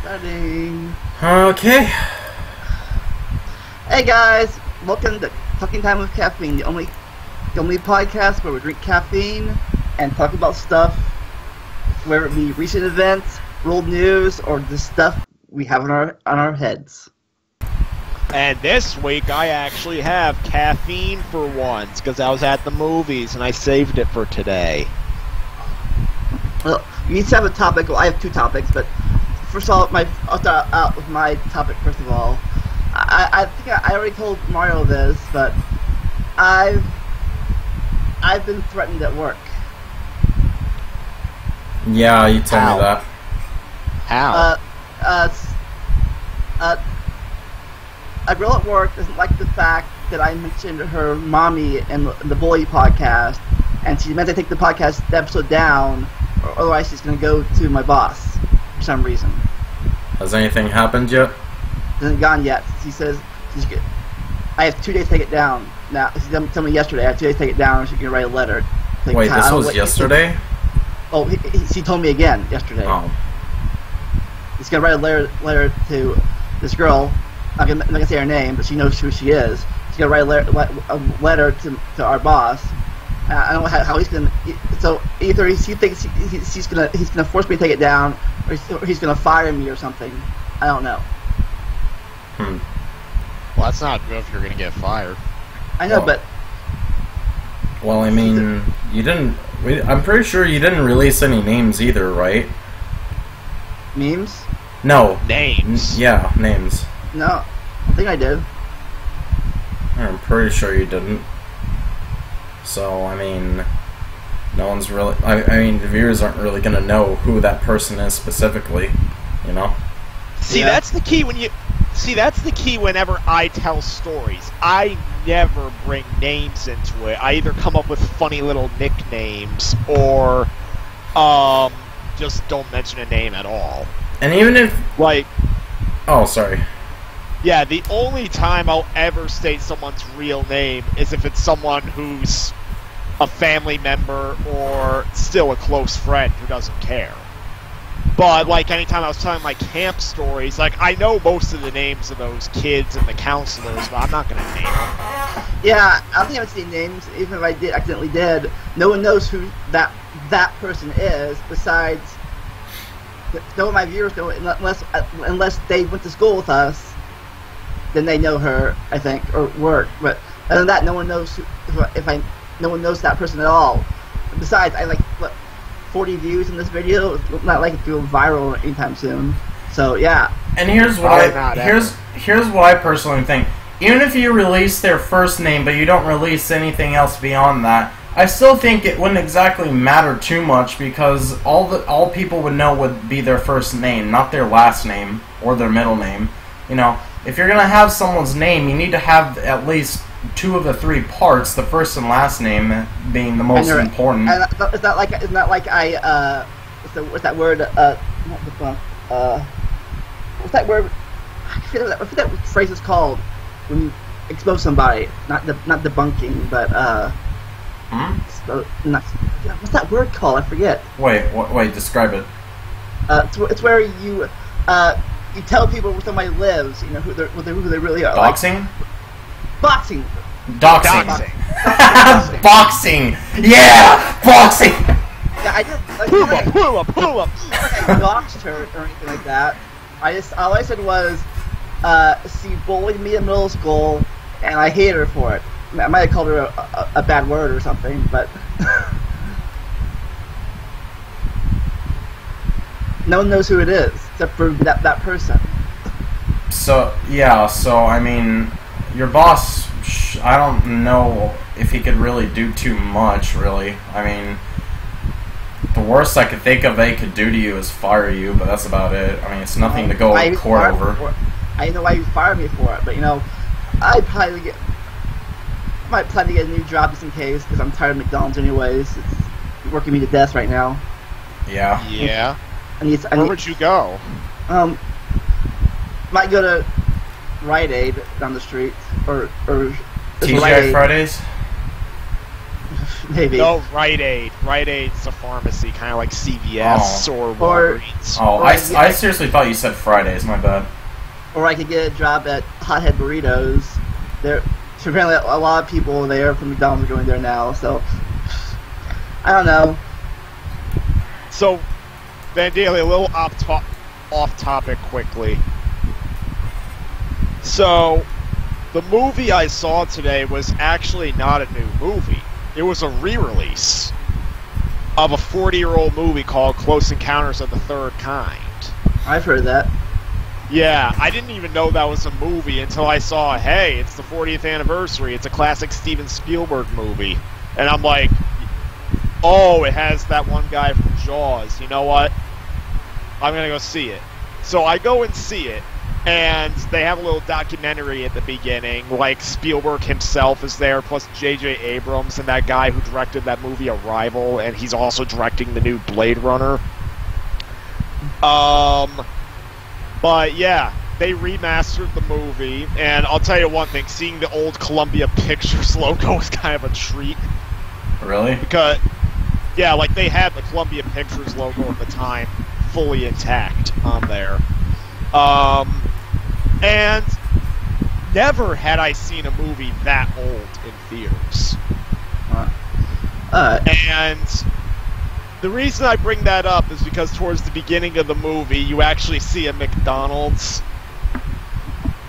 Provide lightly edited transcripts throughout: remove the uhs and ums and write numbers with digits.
Starting. Okay. Hey guys, welcome to Talking Time with Caffeine, the only podcast where we drink caffeine and talk about stuff, whether it be recent events, world news, or the stuff we have on our heads. And this week I actually have caffeine for once because I was at the movies and I saved it for today. Well, you each have a topic. Well, I have two topics, but first of all, I'll start out with my topic first of all. I think I already told Mario this, but I've been threatened at work. Yeah, you told me that. How? A girl at work doesn't like the fact that I mentioned her mommy in the Bully podcast, and she meant to take the podcast episode down, or otherwise she's going to go to my boss for some reason. Has anything happened yet? Hasn't gone yet. She says I have 2 days to take it down. Now she told me yesterday I have 2 days to take it down, and she's going to write a letter. Like, wait, this was yesterday? Oh, she told me again yesterday. Oh. He's going to write a letter to this girl. I'm not gonna say her name, but she knows who she is. She's gonna write a letter to our boss. I don't know how he's gonna. So either he thinks he's gonna force me to take it down, or he's gonna fire me or something. I don't know. Well, that's not good if you're gonna get fired. I know, but. Well, I mean, you didn't. I'm pretty sure you didn't release any names either, right? Memes? No. Names. Yeah, names. No, I think I did. I'm pretty sure you didn't. So, I mean, no one's really... I mean, the viewers aren't really going to know who that person is specifically, you know? See, yeah. That's the key when you... See, that's the key whenever I tell stories. I never bring names into it. I either come up with funny little nicknames or just don't mention a name at all. And even if... Like... Oh, sorry. Yeah, the only time I'll ever state someone's real name is if it's someone who's a family member or still a close friend who doesn't care. But, like, anytime I was telling my camp stories, like, I know most of the names of those kids and the counselors, but I'm not going to name them. Yeah, I don't think I would say names, even if I accidentally did. No one knows who that person is, besides... No of my viewers know, unless they went to school with us. Then they know her, I think, or work. But other than that, no one knows no one knows that person at all. Besides, I like 40 views in this video. It's not like it's going viral anytime soon. So yeah. And here's what here's what I personally think. Even if you release their first name, but you don't release anything else beyond that, I still think it wouldn't exactly matter too much because all people would know would be their first name, not their last name or their middle name. You know. If you're gonna have someone's name, you need to have at least 2 of the 3 parts. The first and last name being the most important. And it's not like I what's that word? Not debunk. What's that word? I forget what that phrase is called when you expose somebody. Not debunking, but what's that word called? I forget. Wait, describe it. It's where you you tell people where somebody lives, you know, who they really are. Boxing? Boxing. Doxing. Boxing. Yeah! Boxing! Yeah, I just... Pull up. I doxed her or anything like that. All I said was, she bullied me in middle school, and I hated her for it. I might have called her a bad word or something, but... No one knows who it is, except for that person. So, yeah, I mean, your boss, I don't know if he could really do too much, really. I mean, the worst I could think of they could do to you is fire you, but that's about it. I mean, it's nothing to go to court over. I know why he fired me for it, but, you know, might plan to get a new job just in case, because I'm tired of McDonald's anyways. It's working me to death right now. Yeah. Yeah. Where would you go? Might go to Rite Aid down the street, or TGI Fridays. Maybe. No, Rite Aid. Rite Aid's a pharmacy, kind of like CVS or Walgreens. I seriously thought you said Fridays. My bad. Or I could get a job at Hothead Burritos. So apparently a lot of people there from McDonald's are going there now. So I don't know. So, Van Daly, a little off topic quickly. So, the movie I saw today was actually not a new movie. It was a re-release of a 40-year-old movie called Close Encounters of the Third Kind. I've heard that. Yeah, I didn't even know that was a movie until I saw, hey, it's the 40th anniversary. It's a classic Steven Spielberg movie. And I'm like, oh, it has that one guy from Jaws. You know what? I'm going to go see it. So I go and see it, and they have a little documentary at the beginning. Like, Spielberg himself is there, plus J.J. Abrams and that guy who directed that movie Arrival, and he's also directing the new Blade Runner. But yeah, they remastered the movie, and I'll tell you one thing, seeing the old Columbia Pictures logo is kind of a treat. Really? Because, yeah, like they had the Columbia Pictures logo at the time fully intact on there. And never had I seen a movie that old in theaters. And the reason I bring that up is because towards the beginning of the movie, you actually see a McDonald's.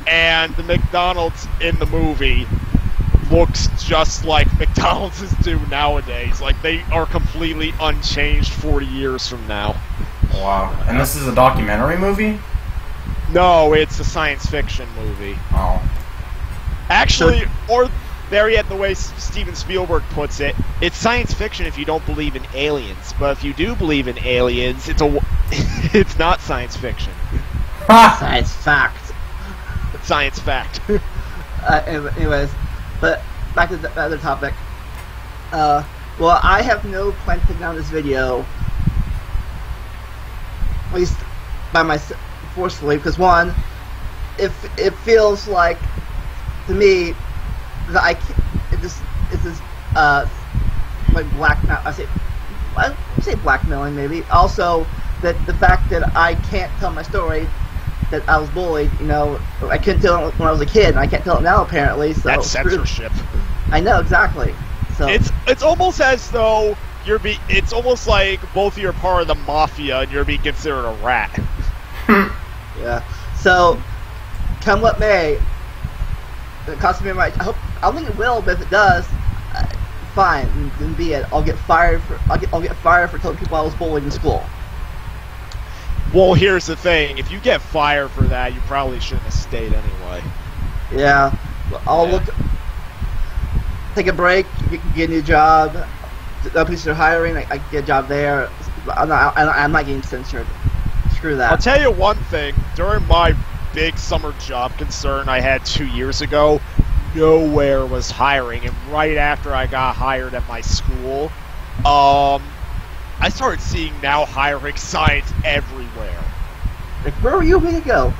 And the McDonald's in the movie looks just like McDonald's do nowadays. Like, they are completely unchanged 40 years from now. Wow. And this is a documentary movie? No, it's a science fiction movie. Oh. Actually, or there yet the way Steven Spielberg puts it, it's science fiction if you don't believe in aliens. But if you do believe in aliens, it's not science fiction. Science fact. Science fact. Anyways, but back to the other topic. Well, I have no plan to take down this video, at least by myself, forcefully, because one, it feels like, to me, that it's this like I say blackmailing maybe. Also, that the fact that I can't tell my story, that I was bullied, you know, I couldn't tell it when I was a kid, and I can't tell it now apparently. So that's censorship. I know exactly. So it's almost as though it's almost like both of you are part of the mafia and you're being considered a rat. Yeah. So, come what may, it costs me my. I don't think it will, but if it does, fine. Then be it. I'll get fired for telling people I was bullied in school. Well, here's the thing: if you get fired for that, you probably shouldn't have stayed anyway. Yeah. I'll take a break, get a new job. The police are hiring. I get a job there. I'm not getting censored. Screw that. I'll tell you one thing. During my big summer job concern I had 2 years ago, nowhere was hiring. And right after I got hired at my school, I started seeing now hiring signs everywhere. Like, where were you a week ago?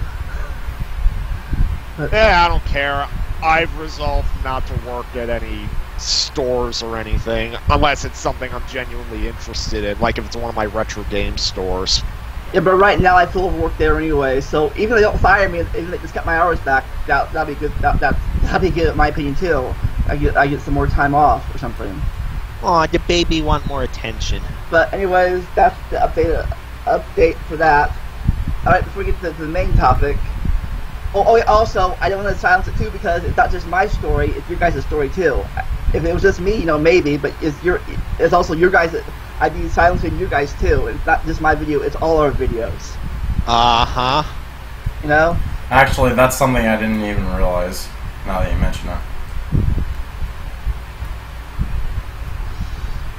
I don't care. I've resolved not to work at any stores or anything, unless it's something I'm genuinely interested in, like if it's one of my retro game stores. Yeah, but right now I feel overworked there anyway, so even if they don't fire me, even if they just got my hours back, that'd be good. That'd be good in my opinion too. I get some more time off or something. Aw, the baby want more attention. But anyways, that's the update for that. Alright, before we get to the main topic. Also, I don't want to silence it too, because it's not just my story, it's your guys' story too. If it was just me, you know, maybe, but it's also your guys. I'd be silencing you guys too. It's not just my video, it's all our videos. Uh-huh. You know? Actually, that's something I didn't even realize, now that you mention it.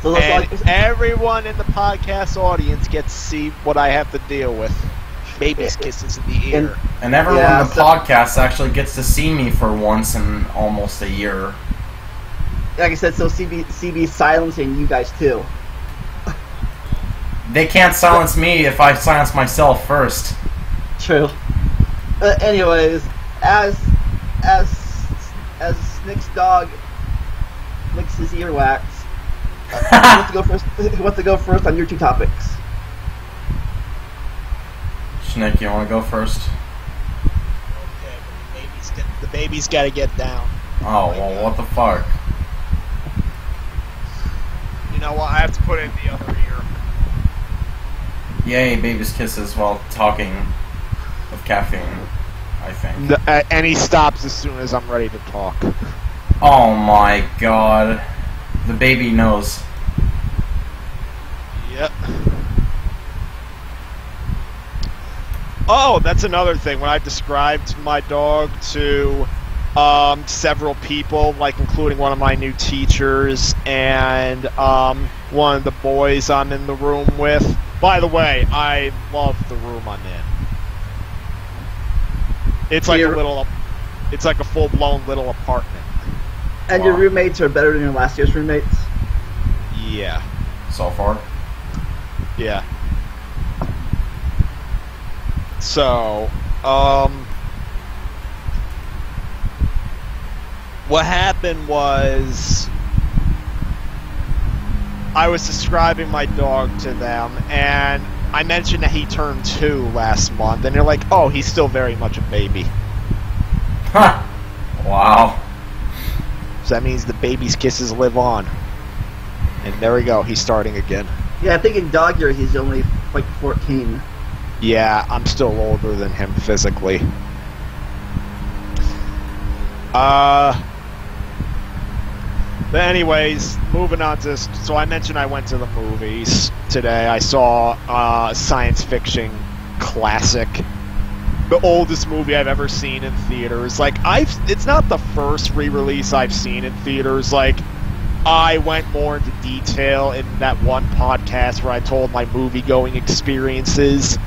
So and everyone in the podcast audience gets to see what I have to deal with. Baby's kisses in the ear. And everyone in the podcast actually gets to see me for once in almost a year. Like I said, so CB silencing you guys too. They can't silence me if I silence myself first. True. Anyways, as Shnick's dog licks his earwax, Who wants to go first on your two topics? Shnick, you want to go first? Okay, but the baby's got to get down. Oh, well, what the fuck? You know what? I have to put it in the other ear. Yay, baby's kisses while talking with caffeine, I think. And he stops as soon as I'm ready to talk. Oh my god. The baby knows. Yep. Oh, that's another thing. When I described my dog to several people, like including one of my new teachers and one of the boys I'm in the room with. By the way, I love the room I'm in. It's like it's like a full-blown little apartment. And your roommates are better than your last year's roommates? Yeah. So far? Yeah. So, what happened was I was describing my dog to them, and I mentioned that he turned 2 last month, and they're like, oh, he's still very much a baby. Huh. Wow. So that means the baby's kisses live on. And there we go, he's starting again. Yeah, I think in dog year he's only like 14. Yeah, I'm still older than him physically. But anyways, moving on to... So I mentioned I went to the movies today. I saw a science fiction classic. The oldest movie I've ever seen in theaters. Like, it's not the first re-release I've seen in theaters. Like, I went more into detail in that one podcast where I told my movie-going experiences.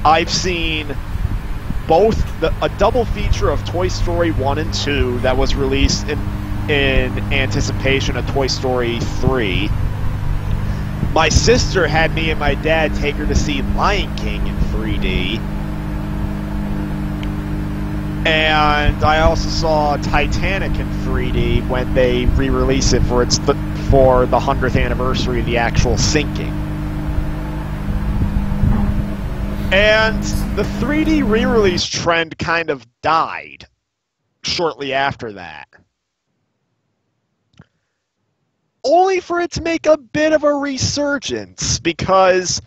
I've seen both a double feature of Toy Story 1 and 2 that was released in anticipation of Toy Story 3. My sister had me and my dad take her to see Lion King in 3D. And I also saw Titanic in 3D when they re-release it for the 100th anniversary of the actual sinking. And the 3D re-release trend kind of died shortly after that. Only for it to make a bit of a resurgence, because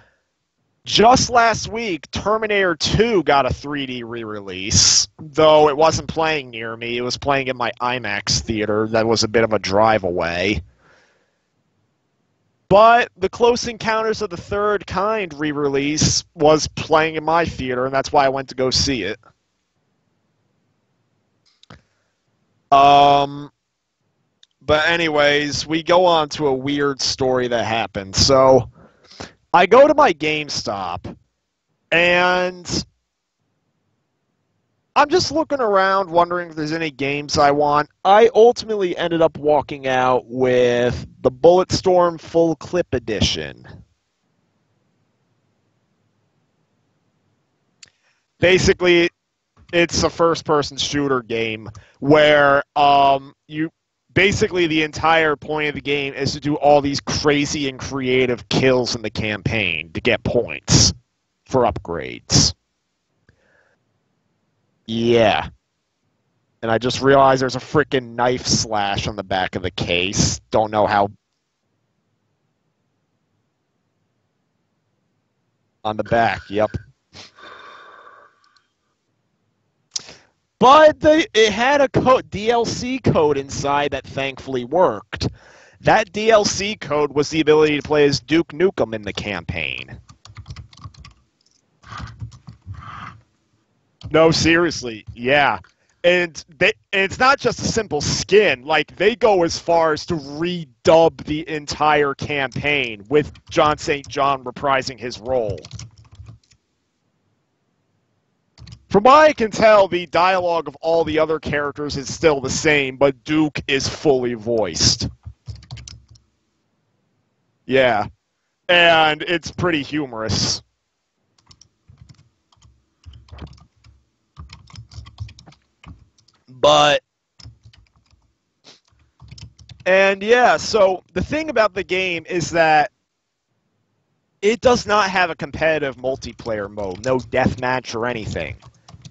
just last week, Terminator 2 got a 3D re-release, though it wasn't playing near me. It was playing in my IMAX theater that was a bit of a drive away. But the Close Encounters of the Third Kind re-release was playing in my theater, and that's why I went to go see it. But anyways, we go on to a weird story that happened. So, I go to my GameStop, and I'm just looking around, wondering if there's any games I want. I ultimately ended up walking out with the Bulletstorm Full Clip Edition. Basically, it's a first-person shooter game where basically the entire point of the game is to do all these crazy and creative kills in the campaign to get points for upgrades. Yeah. And I just realized there's a freaking knife slash on the back of the case. Don't know how... On the back, yep. But it had a DLC code inside that thankfully worked. That DLC code was the ability to play as Duke Nukem in the campaign. No, seriously, yeah. And it's not just a simple skin. Like, they go as far as to redub the entire campaign with John St. John reprising his role. From what I can tell, the dialogue of all the other characters is still the same, but Duke is fully voiced. Yeah. And it's pretty humorous. But And yeah, so the thing about the game is that it does not have a competitive multiplayer mode, no deathmatch or anything.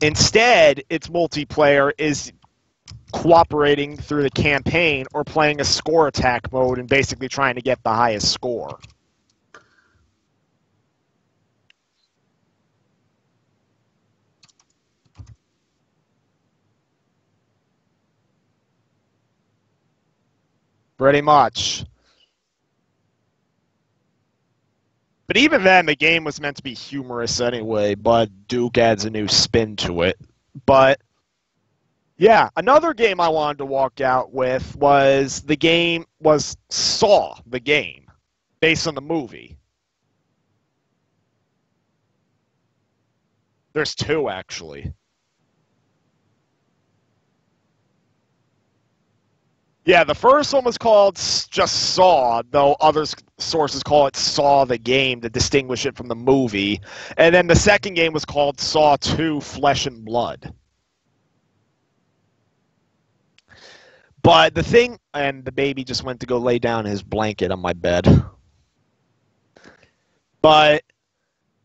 Instead, its multiplayer is cooperating through the campaign or playing a score attack mode and basically trying to get the highest score. Pretty much. But even then, the game was meant to be humorous anyway, but Duke adds a new spin to it. But, yeah, another game I wanted to walk out with was Saw, the game, based on the movie. There's two, actually. Yeah, the first one was called just Saw, though other sources call it Saw the Game to distinguish it from the movie. And then the second game was called Saw 2 Flesh and Blood. But the thing, and the baby just went to go lay down in his blanket on my bed. But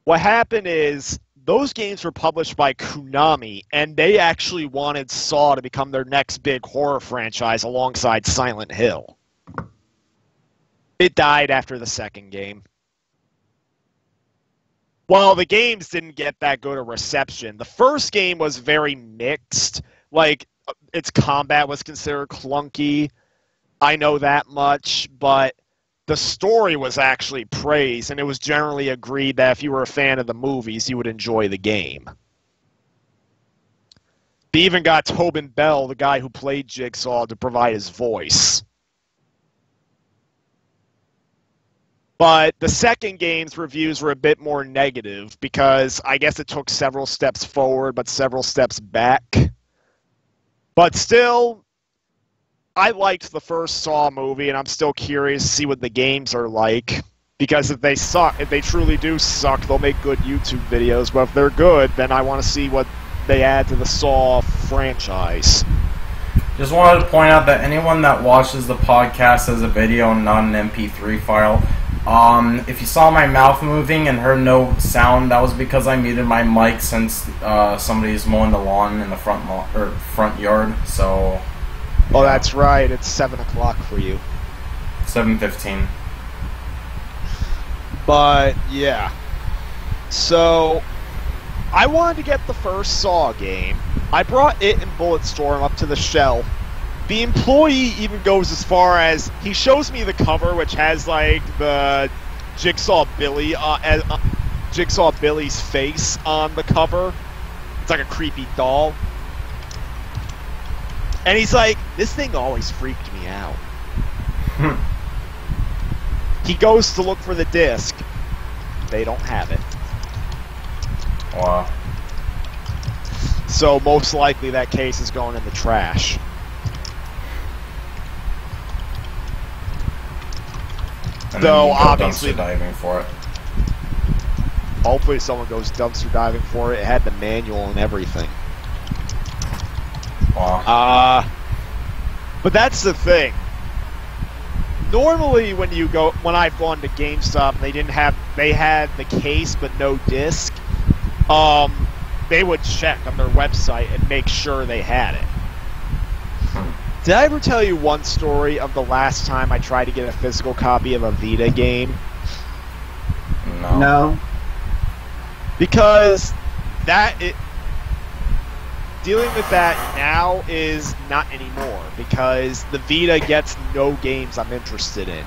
what happened is, those games were published by Konami, and they actually wanted Saw to become their next big horror franchise alongside Silent Hill. It died after the second game. Well, the games didn't get that good a reception. The first game was very mixed. Like, its combat was considered clunky. I know that much, but the story was actually praised, and it was generally agreed that if you were a fan of the movies, you would enjoy the game. They even got Tobin Bell, the guy who played Jigsaw, to provide his voice. But the second game's reviews were a bit more negative, because I guess it took several steps forward, but several steps back. But still, I liked the first Saw movie, and I'm still curious to see what the games are like. Because if they suck, if they truly do suck, they'll make good YouTube videos. But if they're good, then I want to see what they add to the Saw franchise. Just wanted to point out that anyone that watches the podcast as a video and not an MP3 file, if you saw my mouth moving and heard no sound, that was because I muted my mic since somebody's mowing the lawn in the front yard. So. Oh, that's right. It's 7 o'clock for you. 7:15. But, yeah. So, I wanted to get the first Saw game. I brought it and Bulletstorm up to the shelf. The employee even goes as far as, he shows me the cover, which has, like, the Jigsaw Billy's face on the cover. It's like a creepy doll. And he's like, this thing always freaked me out. He goes to look for the disc. They don't have it. Wow. So most likely that case is going in the trash. And though then obviously dumpster diving for it. Hopefully someone goes dumpster diving for it. It had the manual and everything. Wow. But that's the thing. Normally when I've gone to GameStop and they had the case but no disc, they would check on their website and make sure they had it. Did I ever tell you one story of the last time I tried to get a physical copy of a Vita game? No. No. Because dealing with that now is not anymore, because the Vita gets no games I'm interested in.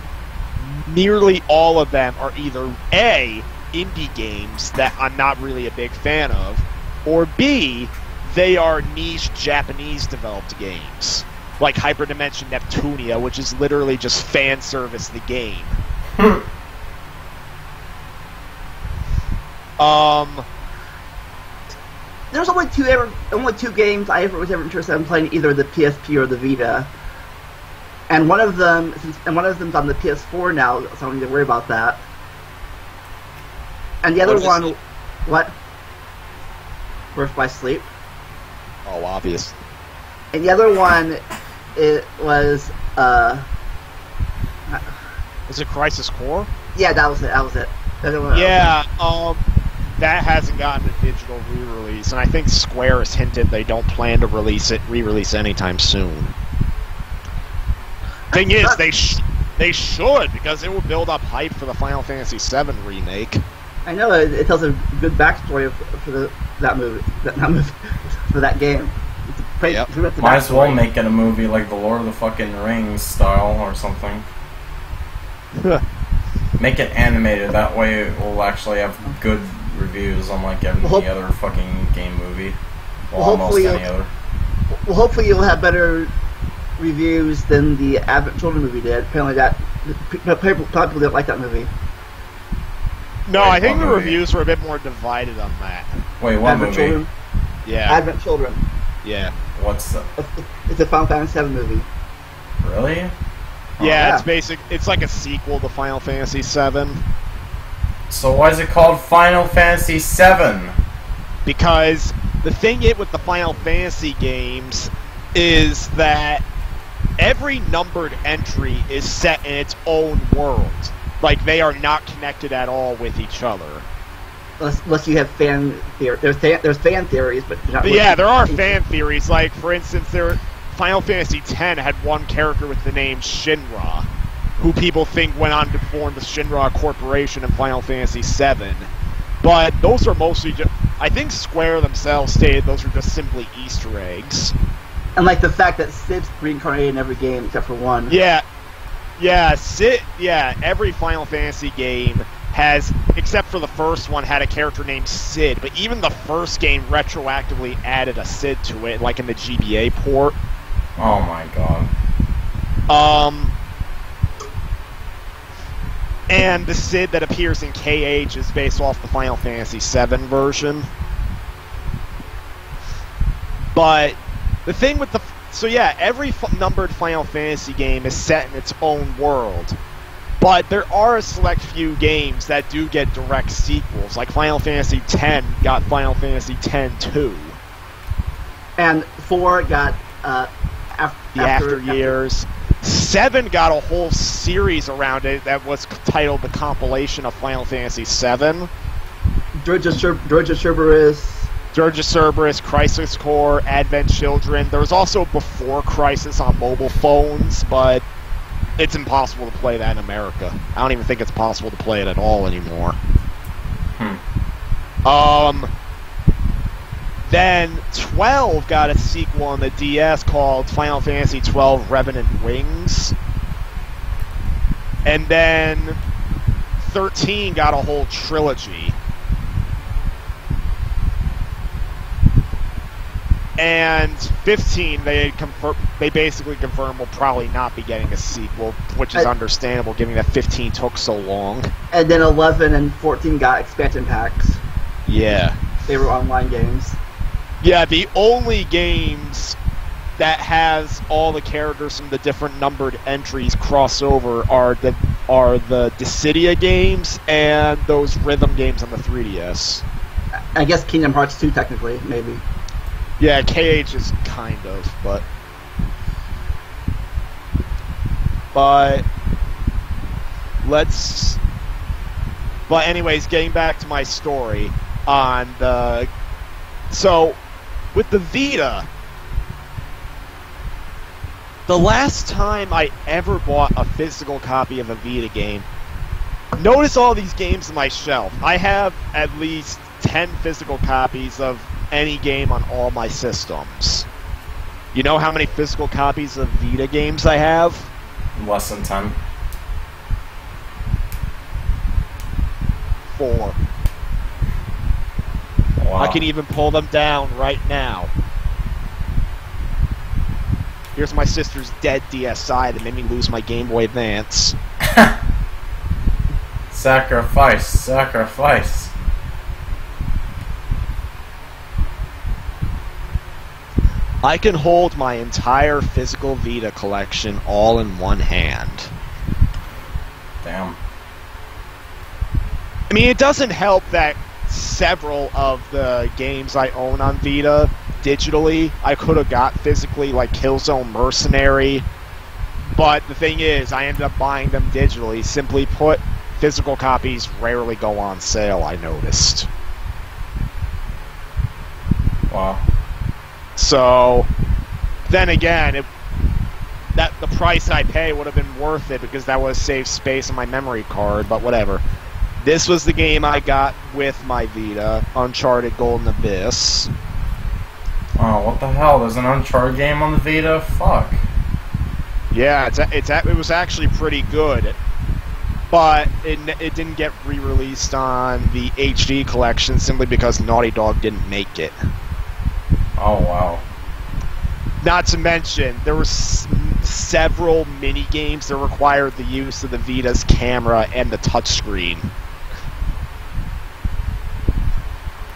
Nearly all of them are either A, indie games that I'm not really a big fan of, or B, they are niche Japanese-developed games. Like Hyperdimension Neptunia, which is literally just fan service the game. There's only two games I was ever interested in playing, either the PSP or the Vita. And one of them's on the PS4 now, so I don't need to worry about that. And the other one, what? Birth by Sleep. Oh, obvious. And the other one, it was Is it Crisis Core? Yeah, that was it. Yeah, that hasn't gotten a digital re-release, and I think Square has hinted they don't plan to re-release anytime soon. Thing is, they should, because it will build up hype for the Final Fantasy VII remake. I know it tells a good backstory for that movie, for that game. Yep. Might as well make it a movie like the Lord of the fucking Rings style or something. Make it animated. That way it will actually have good reviews, unlike any other fucking game movie. Well, almost any other. Well, hopefully you'll have better reviews than the Advent Children movie did. Apparently people didn't like that movie. No, I think the reviews were a bit more divided on that. Wait, what movie? Children? Yeah. Advent Children. Yeah. What's that? It's a Final Fantasy VII movie. Really? Yeah, it's like a sequel to Final Fantasy VII. So why is it called Final Fantasy VII? Because the thing with the Final Fantasy games is that every numbered entry is set in its own world. Like, they are not connected at all with each other. Unless you have fan theory. There's fan theories, but yeah, there are fan theories. Like, for instance, Final Fantasy X had one character with the name Shinra, who people think went on to form the Shinra Corporation in Final Fantasy VII. But those are mostly just... I think Square themselves stated those are just simply Easter eggs. And like the fact that Cid's reincarnated in every game except for one. Yeah, Cid. Yeah, every Final Fantasy game has, except for the first one, had a character named Cid. But even the first game retroactively added a Cid to it, like in the GBA port. Oh my god. And the Cid that appears in KH is based off the Final Fantasy VII version. But the thing with so yeah, every numbered Final Fantasy game is set in its own world. But there are a select few games that do get direct sequels, like Final Fantasy X got Final Fantasy X-2. And 4 got After Years. 7 got a whole series around it that was titled the compilation of Final Fantasy VII. Dirge of Cerberus. Dirge of Cerberus, Crisis Core, Advent Children. There was also Before Crisis on mobile phones, but it's impossible to play that in America. I don't even think it's possible to play it at all anymore. Then 12 got a sequel on the DS called Final Fantasy XII Revenant Wings. And then 13 got a whole trilogy. And 15, they basically confirmed will probably not be getting a sequel, which is understandable, given that 15 took so long. And then 11 and 14 got expansion packs. Yeah. They were online games. Yeah, the only games that has all the characters from the different numbered entries crossover are the Dissidia games and those rhythm games on the 3DS. I guess Kingdom Hearts 2, technically, maybe. Yeah, KH is kind of, but anyways, getting back to my story on so with the Vita, the last time I ever bought a physical copy of a Vita game, notice all these games on my shelf. I have at least 10 physical copies of any game on all my systems. You know how many physical copies of Vita games I have? Less than 10. 4. Wow. I can even pull them down right now. Here's my sister's dead DSi that made me lose my Game Boy Advance. Sacrifice, sacrifice. I can hold my entire physical Vita collection all in one hand. Damn. I mean, it doesn't help that several of the games I own on Vita digitally I could have got physically, like Killzone Mercenary But the thing is, I ended up buying them digitally. Simply put, physical copies rarely go on sale, I noticed. Wow. So, then again, the price I pay would have been worth it because that would have saved space on my memory card, but whatever. This was the game I got with my Vita, Uncharted Golden Abyss. Oh, what the hell? There's an Uncharted game on the Vita? Fuck. Yeah, it was actually pretty good, but it didn't get re-released on the HD collection simply because Naughty Dog didn't make it. Oh, wow. Not to mention, there were several mini-games that required the use of the Vita's camera and the touchscreen.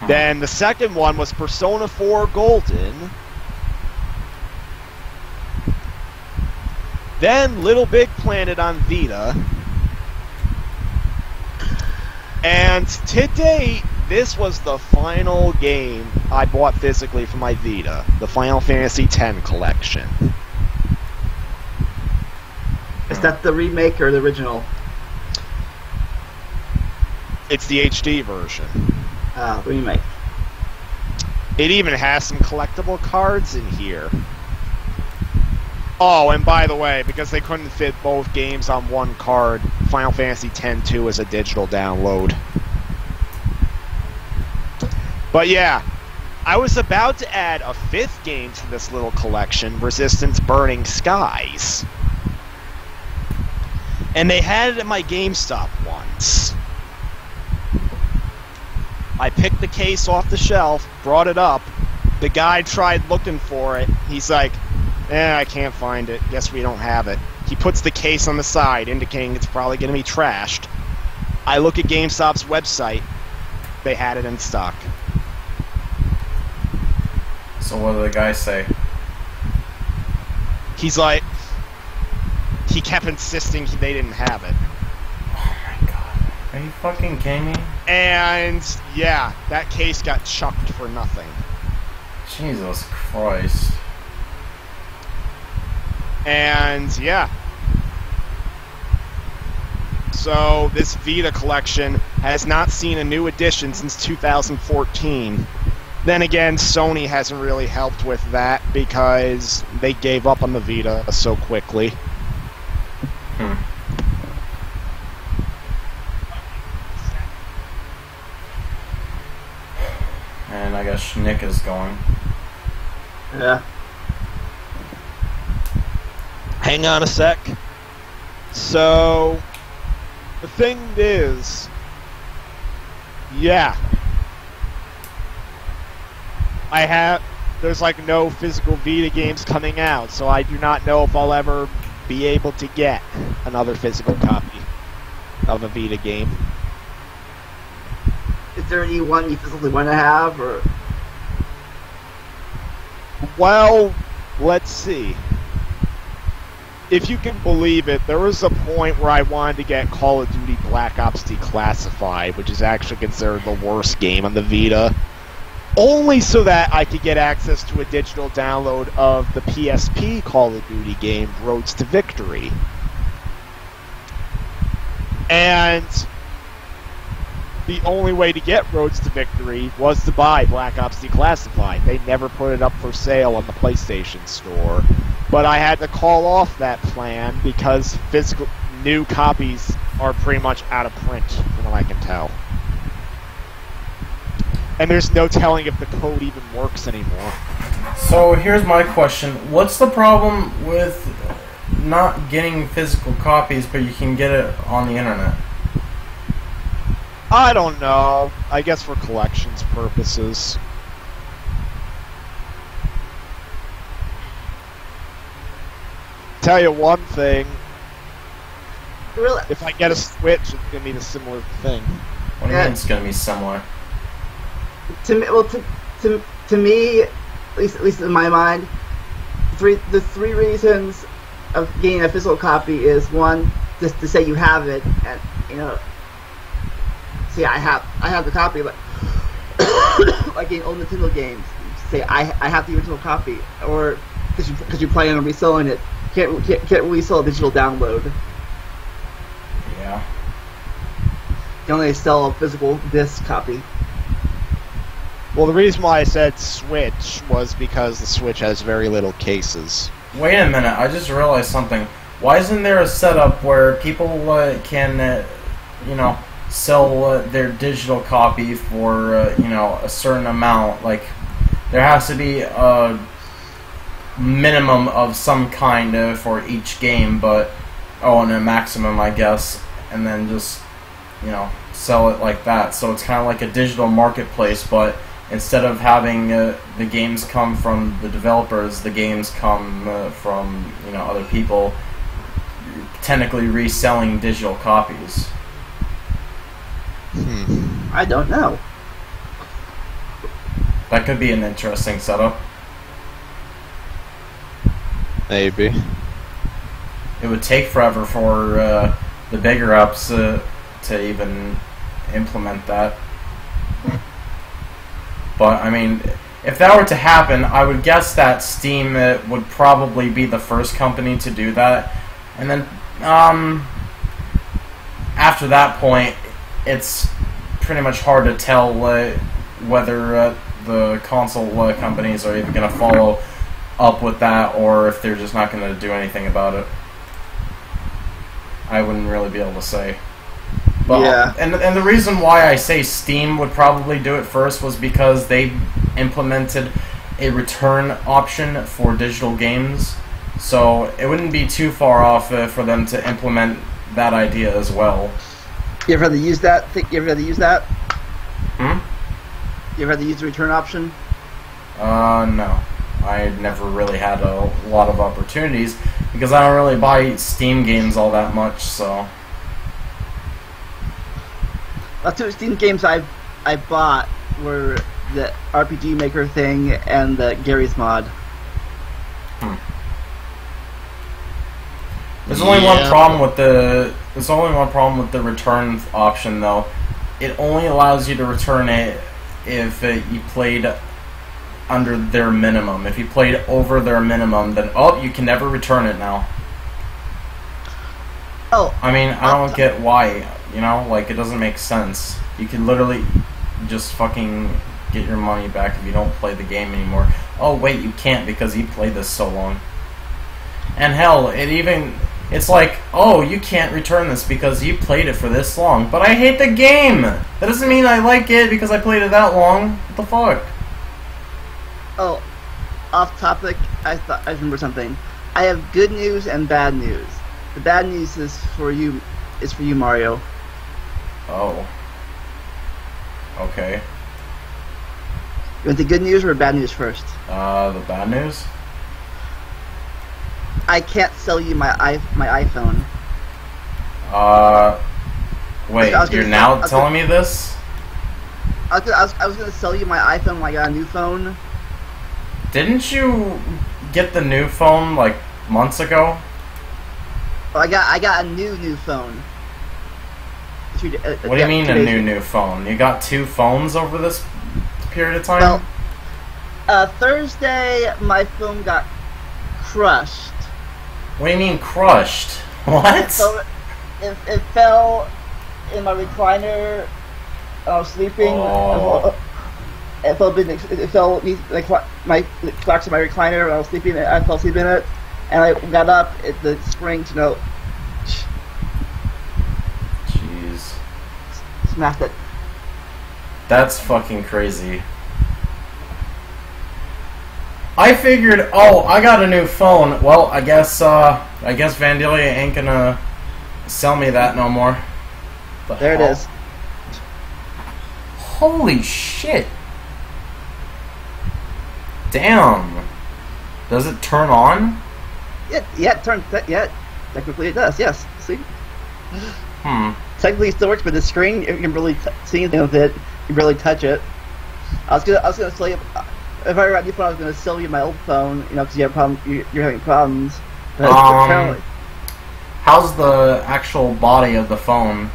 Then the second one was Persona 4 Golden. Then Little Big Planet on Vita. And to date, this was the final game I bought physically for my Vita, the Final Fantasy X collection. Is that the remake or the original? It's the HD version. Remake. It even has some collectible cards in here. Oh, and by the way, because they couldn't fit both games on one card, Final Fantasy X-2 is a digital download. But yeah, I was about to add a fifth game to this little collection, Resistance Burning Skies. And they had it at my GameStop once. I picked the case off the shelf, brought it up. The guy tried looking for it. He's like, I can't find it. Guess we don't have it. He puts the case on the side, indicating it's probably going to be trashed. I look at GameStop's website. They had it in stock. So what did the guy say? He's like, he kept insisting they didn't have it. Oh my god. Are you fucking kidding me? And yeah, that case got chucked for nothing. Jesus Christ. And yeah. So this Vita collection has not seen a new edition since 2014. Then again, Sony hasn't really helped with that because they gave up on the Vita so quickly. And I guess Shnick is going. Yeah. Hang on a sec. So, the thing is, yeah, there's like no physical Vita games coming out, so I do not know if I'll ever be able to get another physical copy of a Vita game. Is there any one you physically want to have, or? Well, let's see. If you can believe it, there was a point where I wanted to get Call of Duty Black Ops Declassified, which is actually considered the worst game on the Vita, only so that I could get access to a digital download of the PSP Call of Duty game, Roads to Victory. And the only way to get Roads to Victory was to buy Black Ops Declassified. They never put it up for sale on the PlayStation Store. But I had to call off that plan because physical new copies are pretty much out of print, from what I can tell. And there's no telling if the code even works anymore. So here's my question. What's the problem with not getting physical copies, but you can get it on the internet? I don't know. I guess for collections purposes. Tell you one thing. Really? If I get a Switch, it's gonna be the similar thing. What do you mean it's gonna be similar? To me, at least in my mind, the three reasons of getting a physical copy is one, just to say you have it, and see, I have the copy, but like in old Nintendo games, say I have the original copy, or because you plan on reselling it. Can't really sell a digital download. Yeah. You can only sell a physical disc copy. Well, the reason why I said Switch was because the Switch has very little cases. Wait a minute, I just realized something. Why isn't there a setup where people can, you know, sell their digital copy for, you know, a certain amount? Like, there has to be a minimum of some kind for each game, but, and a maximum, I guess, and then just, you know, sell it like that. So it's kind of like a digital marketplace, but instead of having the games come from the developers, the games come from, you know, other people technically reselling digital copies. I don't know. That could be an interesting setup. Maybe. It would take forever for the bigger ups to even implement that. But, I mean, if that were to happen, I would guess that Steam would probably be the first company to do that. And then, after that point, it's pretty much hard to tell whether the console companies are even going to follow up with that, or if they're just not going to do anything about it. I wouldn't really be able to say. But, yeah. And the reason why I say Steam would probably do it first was because they implemented a return option for digital games. So it wouldn't be too far off for them to implement that idea as well. You ever had to use that? You ever had to use that? Hmm? You ever had to use the return option? No. I never really had a lot of opportunities because I don't really buy Steam games all that much, so... The two Steam games I bought were the RPG Maker thing and the Gary's mod. There's only one problem with the return option though. It only allows you to return it if you played under their minimum. If you played over their minimum, then you can never return it now. Oh, I mean, I don't get why. You know, like, it doesn't make sense. You can literally just fucking get your money back if you don't play the game anymore. Oh, wait, you can't because you played this so long. And hell, it's like, oh, you can't return this because you played it for this long. But I hate the game! That doesn't mean I like it because I played it that long. What the fuck? Oh, off topic, I remember something. I have good news and bad news. The bad news is for you, Mario. Oh. Okay. You want the good news or bad news first? The bad news? I can't sell you my iPhone. Wait, you're now telling me this? I was gonna sell you my iPhone when I got a new phone. Didn't you get the new phone, like, months ago? Well, I got a new phone. What do you mean a new phone? You got two phones over this period of time? Well, Thursday my phone got crushed. What do you mean crushed? What? So it fell in my recliner. I was sleeping. Oh. It fell like my cracks in my recliner when I was sleeping. I fell asleep in it, and I got up. The springs, Jeez. Smashed it. That's fucking crazy. I figured, I got a new phone. Well, I guess Vandalia ain't gonna sell me that no more. There it is. Holy shit. Damn. Does it turn on? Yeah, technically it does, yes. See? Technically it still works, but the screen, you can really see anything with it. You can barely touch it. I was gonna sell you, if I were at your phone, I was gonna sell you my old phone, because you have you're having problems. But apparently, how's the actual body of the phone?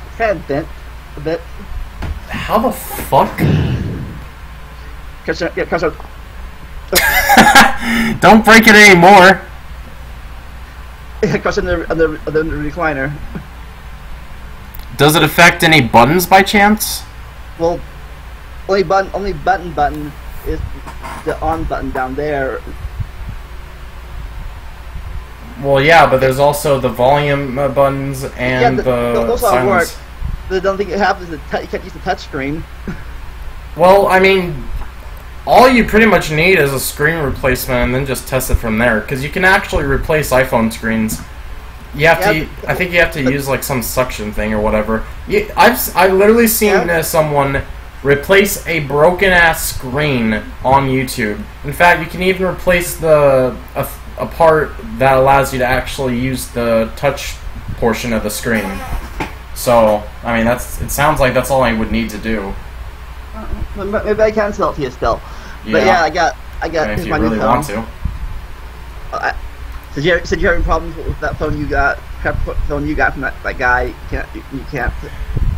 It's kind of bent a bit. How the fuck? Don't break it anymore. It goes on the recliner. Does it affect any buttons by chance? Well, only button is the on button down there. Well, yeah, but there's also the volume buttons and those all silence. work. The only thing that happens is you can't use the touch screen. Well, I mean, all you pretty much need is a screen replacement, and then just test it from there. Because you can actually replace iPhone screens. You have to. I think you have to use like some suction thing or whatever. I've literally seen someone replace a broken ass screen on YouTube. In fact, you can even replace a part that allows you to actually use the touch portion of the screen. So, I mean, it sounds like that's all I would need to do. Maybe I can sell it to you still. Yeah. But yeah, I got. If you really want to. Said you're having problems with that phone you got from that guy. You can't.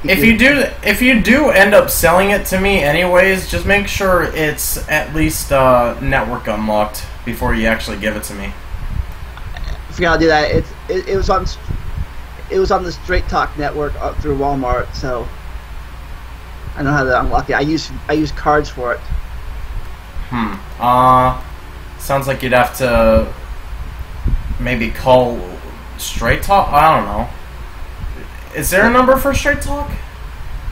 If you do end up selling it to me anyways, just make sure it's at least network unlocked before you actually give it to me. If you're gonna do that, it was on the Straight Talk network through Walmart, so I know how to unlock it. I use cards for it. Sounds like you'd have to maybe call Straight Talk. I don't know. Is there a number for Straight Talk?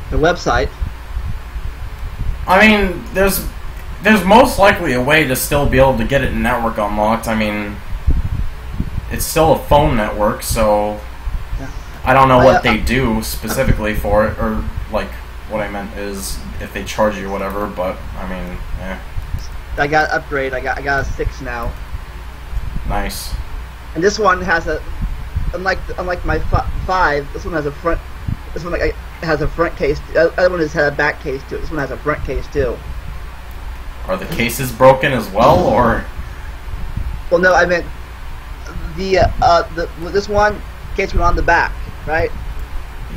The website. I mean, there's most likely a way to still be able to get it network unlocked. I mean, it's still a phone network, so yeah. I don't know what they do specifically for it, or like what I meant is if they charge you or whatever. But I mean, yeah. I got an upgrade. I got a 6 now. Nice. And this one has a unlike my 5. This one has a front. This one has a front case. The other one has had a back case to it. This one has a front case too. Are the cases broken as well, or? Well, no, I meant this one case went on the back, right?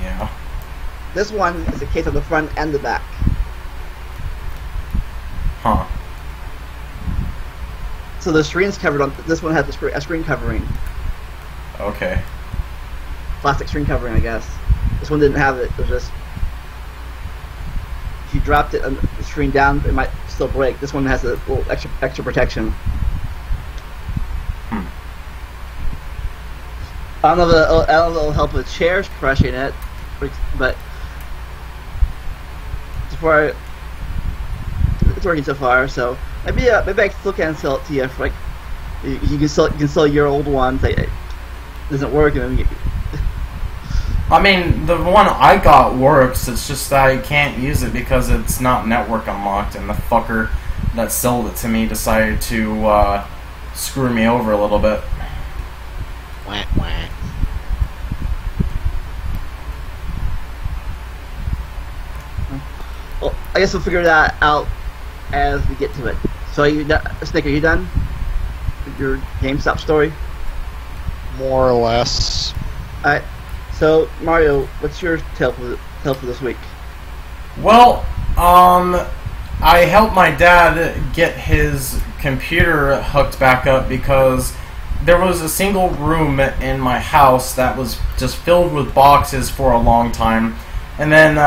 Yeah. This one is a case on the front and the back. Huh. So the screen's covered on. This one has a screen covering. Okay. Plastic screen covering, I guess. This one didn't have it. It was just if you dropped it on the screen down, it might still break. This one has a little extra protection. I don't know if it'll help with chairs crushing it, but so far it's working so far. So maybe I can still can sell it to you for like you can sell your old one. It doesn't work. I mean, the one I got works. It's just that I can't use it because it's not network unlocked, and the fucker that sold it to me decided to screw me over a little bit. Wah, wah. Well, I guess we'll figure that out as we get to it. So, Shnick, are you done with your GameStop story? More or less. Alright. So, Mario, what's your tale for this week? Well, I helped my dad get his computer hooked back up because there was a single room in my house that was just filled with boxes for a long time. And then,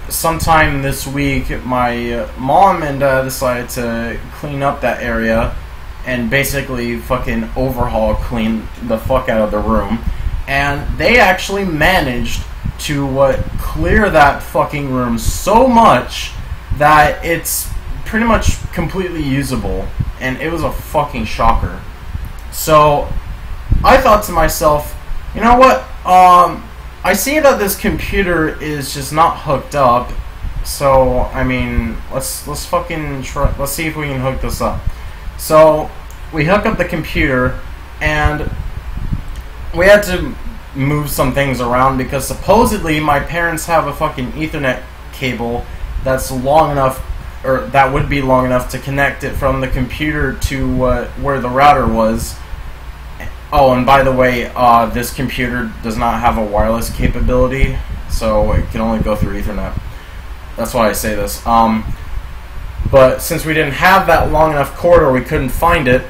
sometime this week, my mom and dad decided to clean up that area and basically fucking clean the fuck out of the room. And they actually managed to clear that fucking room so much that it's pretty much completely usable. And it was a fucking shocker. So, I thought to myself, you know what, I see that this computer is just not hooked up, so, I mean, let's fucking try, let's see if we can hook this up. So, we hook up the computer, and we had to move some things around because supposedly my parents have a fucking Ethernet cable that's long enough, or that would be long enough to connect it from the computer to where the router was. Oh, and by the way, this computer does not have a wireless capability, so it can only go through Ethernet. That's why I say this. But since we didn't have that long enough cord, or we couldn't find it,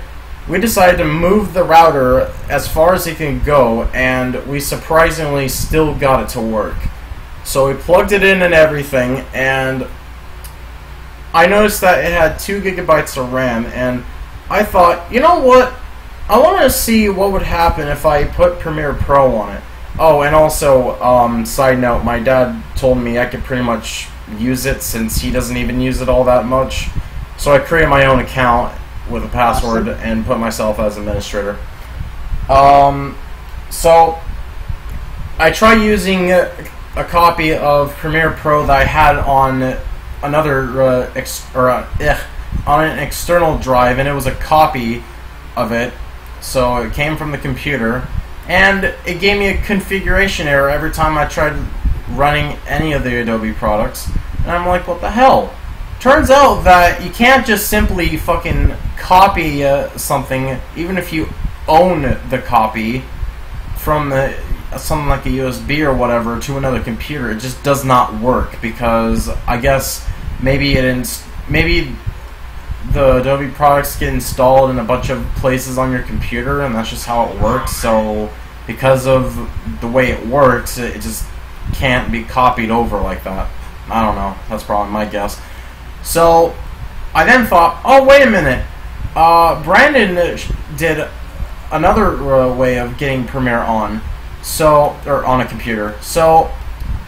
we decided to move the router as far as it can go, and we surprisingly still got it to work. So we plugged it in and everything, and I noticed that it had 2 gigabytes of RAM, and I thought, you know what? I want to see what would happen if I put Premiere Pro on it. Oh, and also, side note, my dad told me I could pretty much use it since he doesn't even use it all that much. So I created my own account with a password and put myself as administrator. So I tried using a copy of Premiere Pro that I had on another on an external drive, and it was a copy of it, so it came from the computer, and it gave me a configuration error every time I tried running any of the Adobe products, and I'm like, what the hell? Turns out that you can't just simply fucking copy something, even if you own the copy, from something like a USB or whatever to another computer. It just does not work, because I guess maybe the Adobe products get installed in a bunch of places on your computer, and that's just how it works. So because of the way it works, it just can't be copied over like that. I don't know. That's probably my guess. So I then thought, oh, wait a minute. Brandon did another way of getting Premiere on, or on a computer. So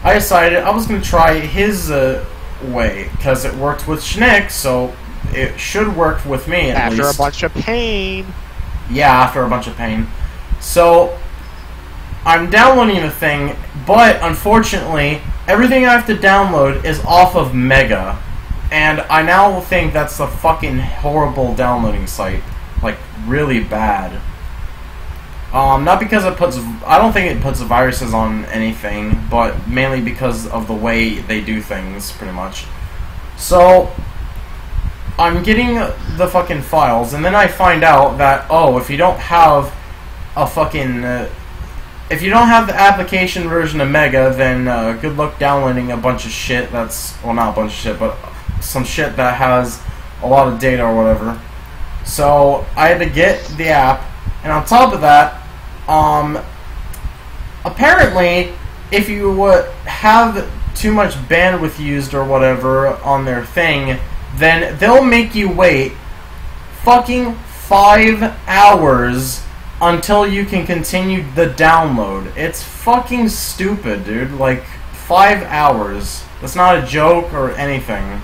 I decided I was going to try his way, because it worked with Shnick, so it should work with me at least. After a bunch of pain. Yeah, after a bunch of pain. So I'm downloading the thing, but unfortunately, everything I have to download is off of Mega. And I now think that's a fucking horrible downloading site. Like, really bad. Not because it puts... I don't think it puts viruses on anything, but mainly because of the way they do things, pretty much. So I'm getting the fucking files, and then I find out that, oh, if you don't have a fucking... if you don't have the application version of Mega, then good luck downloading a bunch of shit that's... Well, not a bunch of shit, but some shit that has a lot of data or whatever. So I had to get the app, and on top of that, apparently, if you have too much bandwidth used or whatever on their thing, then they'll make you wait fucking 5 hours until you can continue the download. It's fucking stupid, dude. Like, 5 hours. That's not a joke or anything.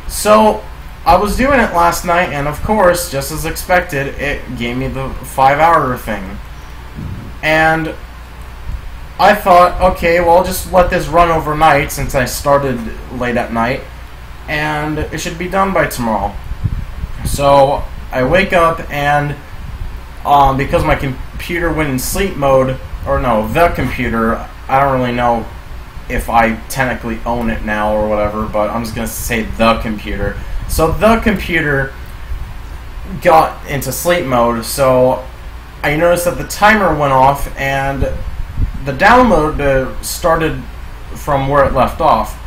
So I was doing it last night, and of course, just as expected, it gave me the 5-hour thing. And I thought, okay, well, I'll just let this run overnight since I started late at night, and it should be done by tomorrow. So I wake up, and because my computer went in sleep mode, or no, the computer, I don't really know if I technically own it now or whatever, but I'm just going to say the computer. So the computer got into sleep mode, so I noticed that the timer went off and the download started from where it left off.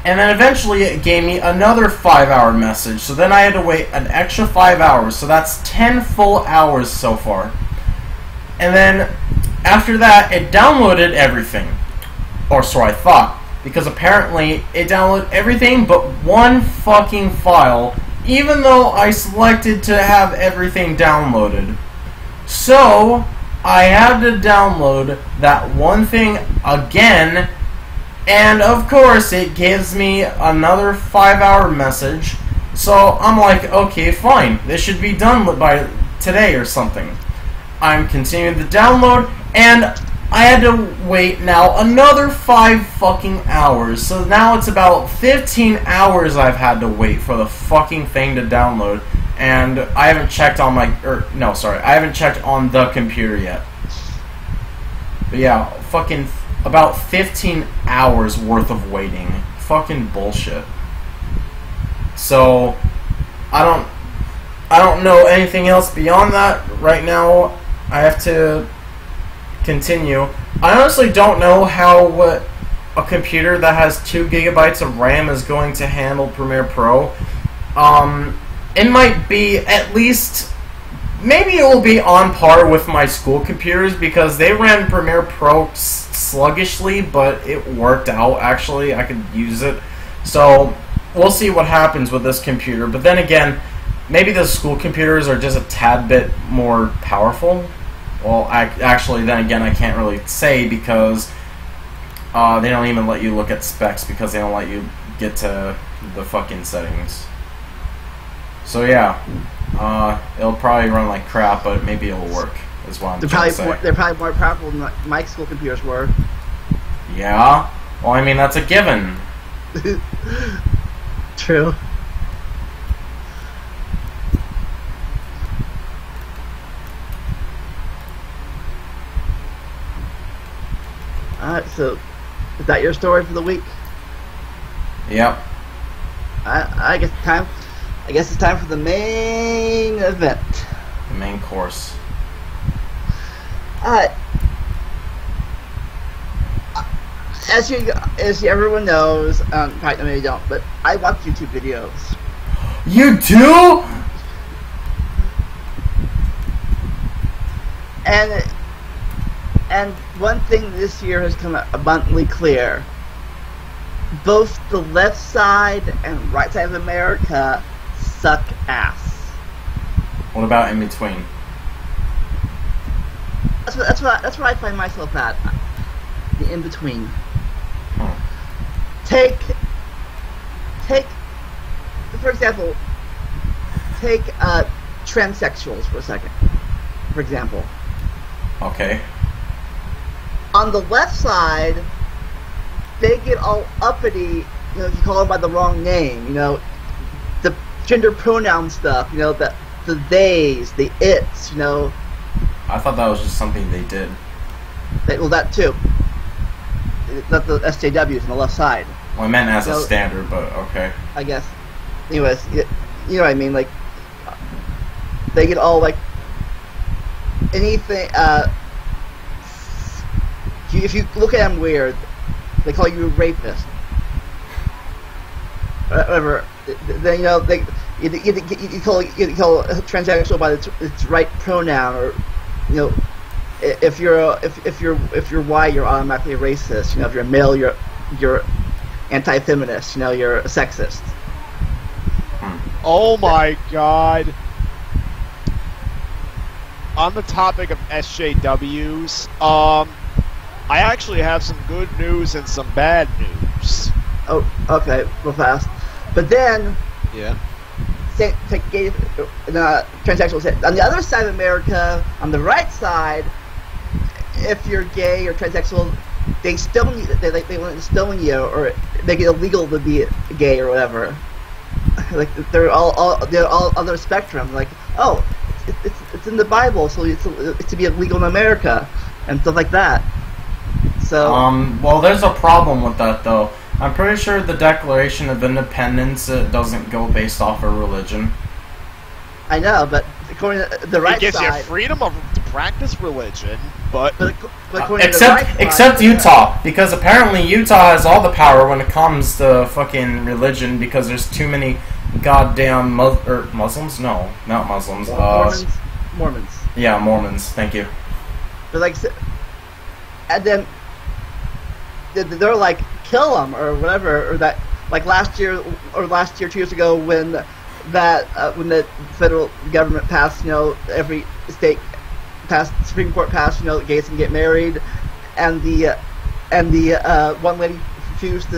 And then eventually it gave me another 5-hour message, so then I had to wait an extra 5 hours, so that's 10 full hours so far. And then after that, it downloaded everything. Or so I thought, because apparently it downloaded everything but one fucking file, even though I selected to have everything downloaded. So I had to download that one thing again, and of course it gives me another 5-hour message. So I'm like, okay, fine, this should be done by today or something. I'm continuing the download, and I had to wait now another 5 fucking hours. So now it's about 15 hours I've had to wait for the fucking thing to download. And I haven't checked on my... I haven't checked on the computer yet. But yeah, fucking about 15 hours worth of waiting. Fucking bullshit. So, I don't know anything else beyond that right now. I have to continue. I honestly don't know how a computer that has 2 gigabytes of RAM is going to handle Premiere Pro. It might be at least maybe it will be on par with my school computers because they ran Premiere Pro sluggishly, but it worked out, actually. I could use it. So, we'll see what happens with this computer. But then again, maybe the school computers are just a tad bit more powerful. Well, actually, then again, I can't really say because they don't even let you look at specs because they don't let you get to the fucking settings. So yeah, it'll probably run like crap, but maybe it'll work. Is what I'm trying to say. They're probably more powerful than my school computers were. Yeah. Well, I mean that's a given. True. Alright, so is that your story for the week? Yep. I guess it's time for the main event. The main course. Alright. As everyone knows, probably maybe you don't, but I watch YouTube videos. You do? And one thing this year has come abundantly clear. Both the left side and right side of America suck ass. What about in between? That's where I find myself at. The in between. Huh. Take for example, take transsexuals for a second. For example. Okay. On the left side, they get all uppity, if you call them by the wrong name, the gender pronoun stuff, the theys, the its, I thought that was just something they did. Well, that too. Not the SJWs on the left side. Well, I meant as a standard, but okay. I guess. Anyways, you know what I mean, they get all, anything, if you look at them weird, they call you a rapist. Whatever. Then you call a transsexual by its right pronoun, or if you're white, you're automatically a racist. If you're a male, you're anti-feminist. You're a sexist. Oh my god. On the topic of SJWs, I actually have some good news and some bad news. Oh, okay, real fast. But then, yeah, take gay, transsexuals. On the other side of America, on the right side, if you're gay or transsexual, they stone you. They want to stone you or make it illegal to be gay or whatever. They're all on the spectrum. It's in the Bible, so it's to be illegal in America and stuff like that. So well, there's a problem with that though. I'm pretty sure the Declaration of Independence doesn't go based off of religion. I know, but according to the right side, it gives you freedom to practice religion, but except Utah, because apparently Utah has all the power when it comes to fucking religion because there's too many goddamn Muslims. No, not Muslims. Mormons. Yeah, Mormons. Thank you. They're and then they're like, kill them or whatever, or that last year, 2 years ago when the federal government passed, every state passed, Supreme Court passed, gays can get married, and the one lady refused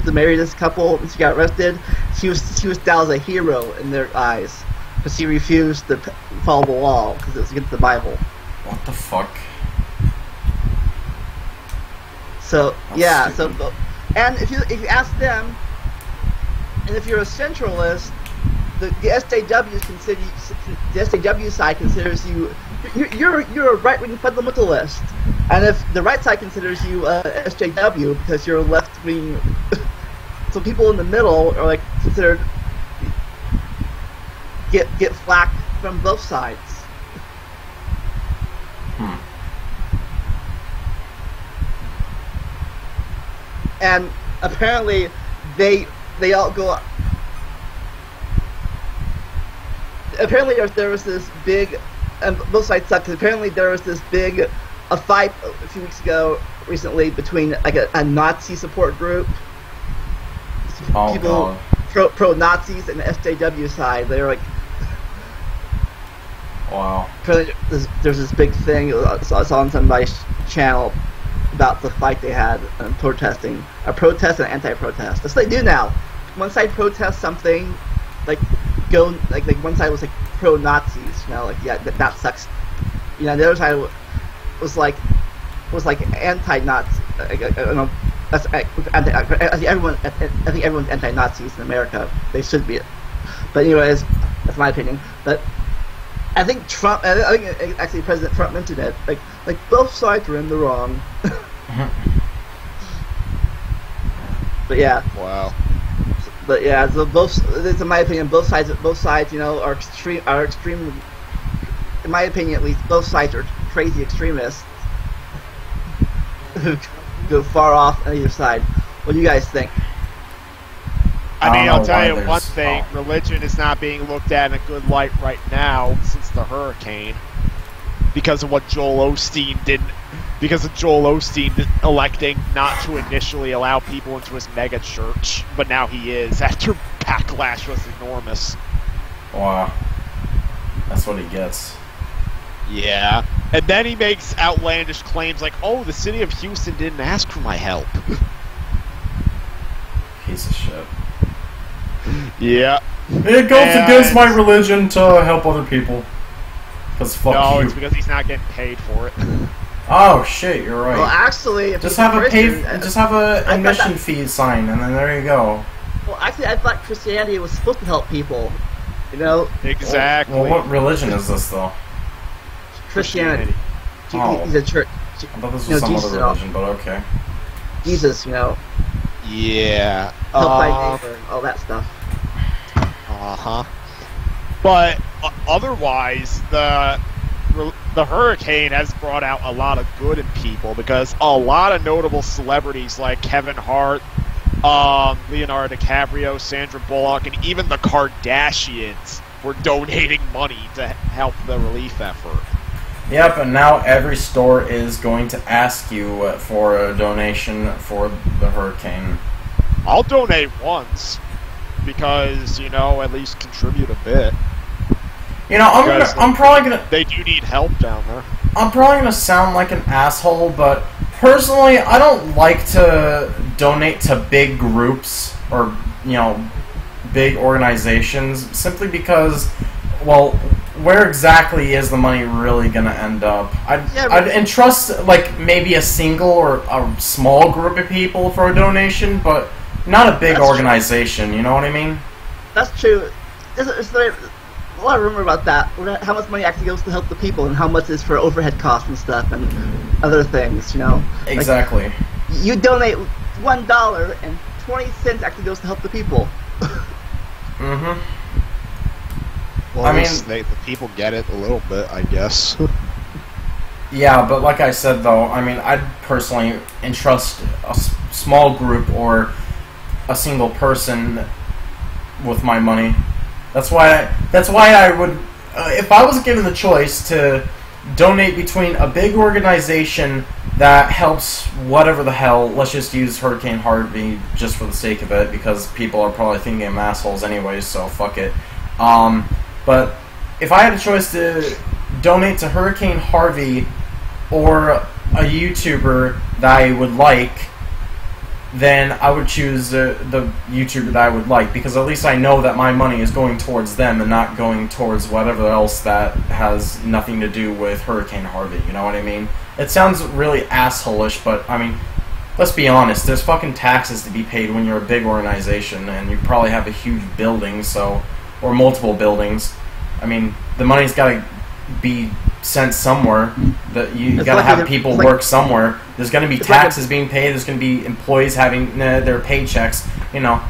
to marry this couple and she got arrested. She was down as a hero in their eyes because she refused to follow the law because it was against the Bible. What the fuck? So yeah, stupid. And if you ask them, and if you're a centralist, the SJW side considers you're a right-wing fundamentalist, and if the right side considers you SJW because you're a left-wing, so people in the middle are considered get flack from both sides. And apparently, they all go. apparently there was this big, and both sides suck. Cause apparently there was this big a fight a few weeks ago, recently, between like a Nazi support group, people pro Nazis, and the SJW side. They were like, wow. There's this big thing I saw on somebody's channel about the fight they had and protesting, a protest and anti-protest. That's what they do now. One side protests something, like one side was like pro-Nazis, you know, like yeah that sucks. You know, the other side was like anti-Nazi. I don't know. I think everyone's anti-Nazis in America. They should be. But anyways, that's my opinion. But I think Trump. I think actually President Trump mentioned it. Like both sides are in the wrong. But yeah. Wow. But yeah, so in my opinion, both sides, you know, are extreme. In my opinion, at least, both sides are crazy extremists who go far off on either side. What do you guys think? I mean, I'll tell you one thing: religion is not being looked at in a good light right now since the hurricane, because of what Joel Osteen did. Because of Joel Osteen electing not to initially allow people into his mega church, but now he is after backlash was enormous. Wow, that's what he gets. Yeah, and then he makes outlandish claims like, "Oh, the city of Houston didn't ask for my help." Piece of shit. Yeah. It goes against my religion to help other people. Because fuck you. No, it's because he's not getting paid for it. Oh shit, you're right. Well, actually, if just have a admission fee sign, and then there you go. Well, actually, I thought Christianity was supposed to help people. You know. Exactly. Well, what religion is this though? Christianity. Oh. He's a church. I thought this was some other religion, but okay. Jesus, you know. Yeah. Help thy neighbor, all that stuff. But otherwise, the hurricane has brought out a lot of good in people, because a lot of notable celebrities like Kevin Hart, Leonardo DiCaprio, Sandra Bullock, and even the Kardashians were donating money to help the relief effort. Yep, and now every store is going to ask you for a donation for the hurricane. I'll donate once, because, you know, at least contribute a bit. You know, I'm probably gonna... They do need help down there. I'm probably gonna sound like an asshole, but personally, I don't like to donate to big groups or, you know, big organizations, simply because, well, where exactly is the money really gonna end up? I'd entrust, like, maybe a single or a small group of people for a donation, but not a big organization, you know what I mean? That's true. Is there a lot of rumor about that? How much money actually goes to help the people, and how much is for overhead costs and stuff, and other things, you know? Exactly. Like, you donate $1 and 20 cents actually goes to help the people. Mm-hmm. Well, I mean, the people get it a little bit, I guess. Yeah, but like I said, though, I mean, I'd personally entrust a small group or a single person with my money. That's why I would, if I was given the choice to donate between a big organization that helps whatever the hell, let's just use Hurricane Harvey just for the sake of it, because people are probably thinking I'm assholes anyways, so fuck it. But if I had a choice to donate to Hurricane Harvey or a YouTuber that I would like, then I would choose the YouTuber that I would like, because at least I know that my money is going towards them and not going towards whatever else that has nothing to do with Hurricane Harvey, you know what I mean? It sounds really assholish, but I mean, let's be honest, there's fucking taxes to be paid when you're a big organization, and you probably have a huge building, so, or multiple buildings. I mean, the money's gotta be sent somewhere. That you gotta have people work somewhere. There's gonna be taxes being paid. There's gonna be employees having their paychecks. You know,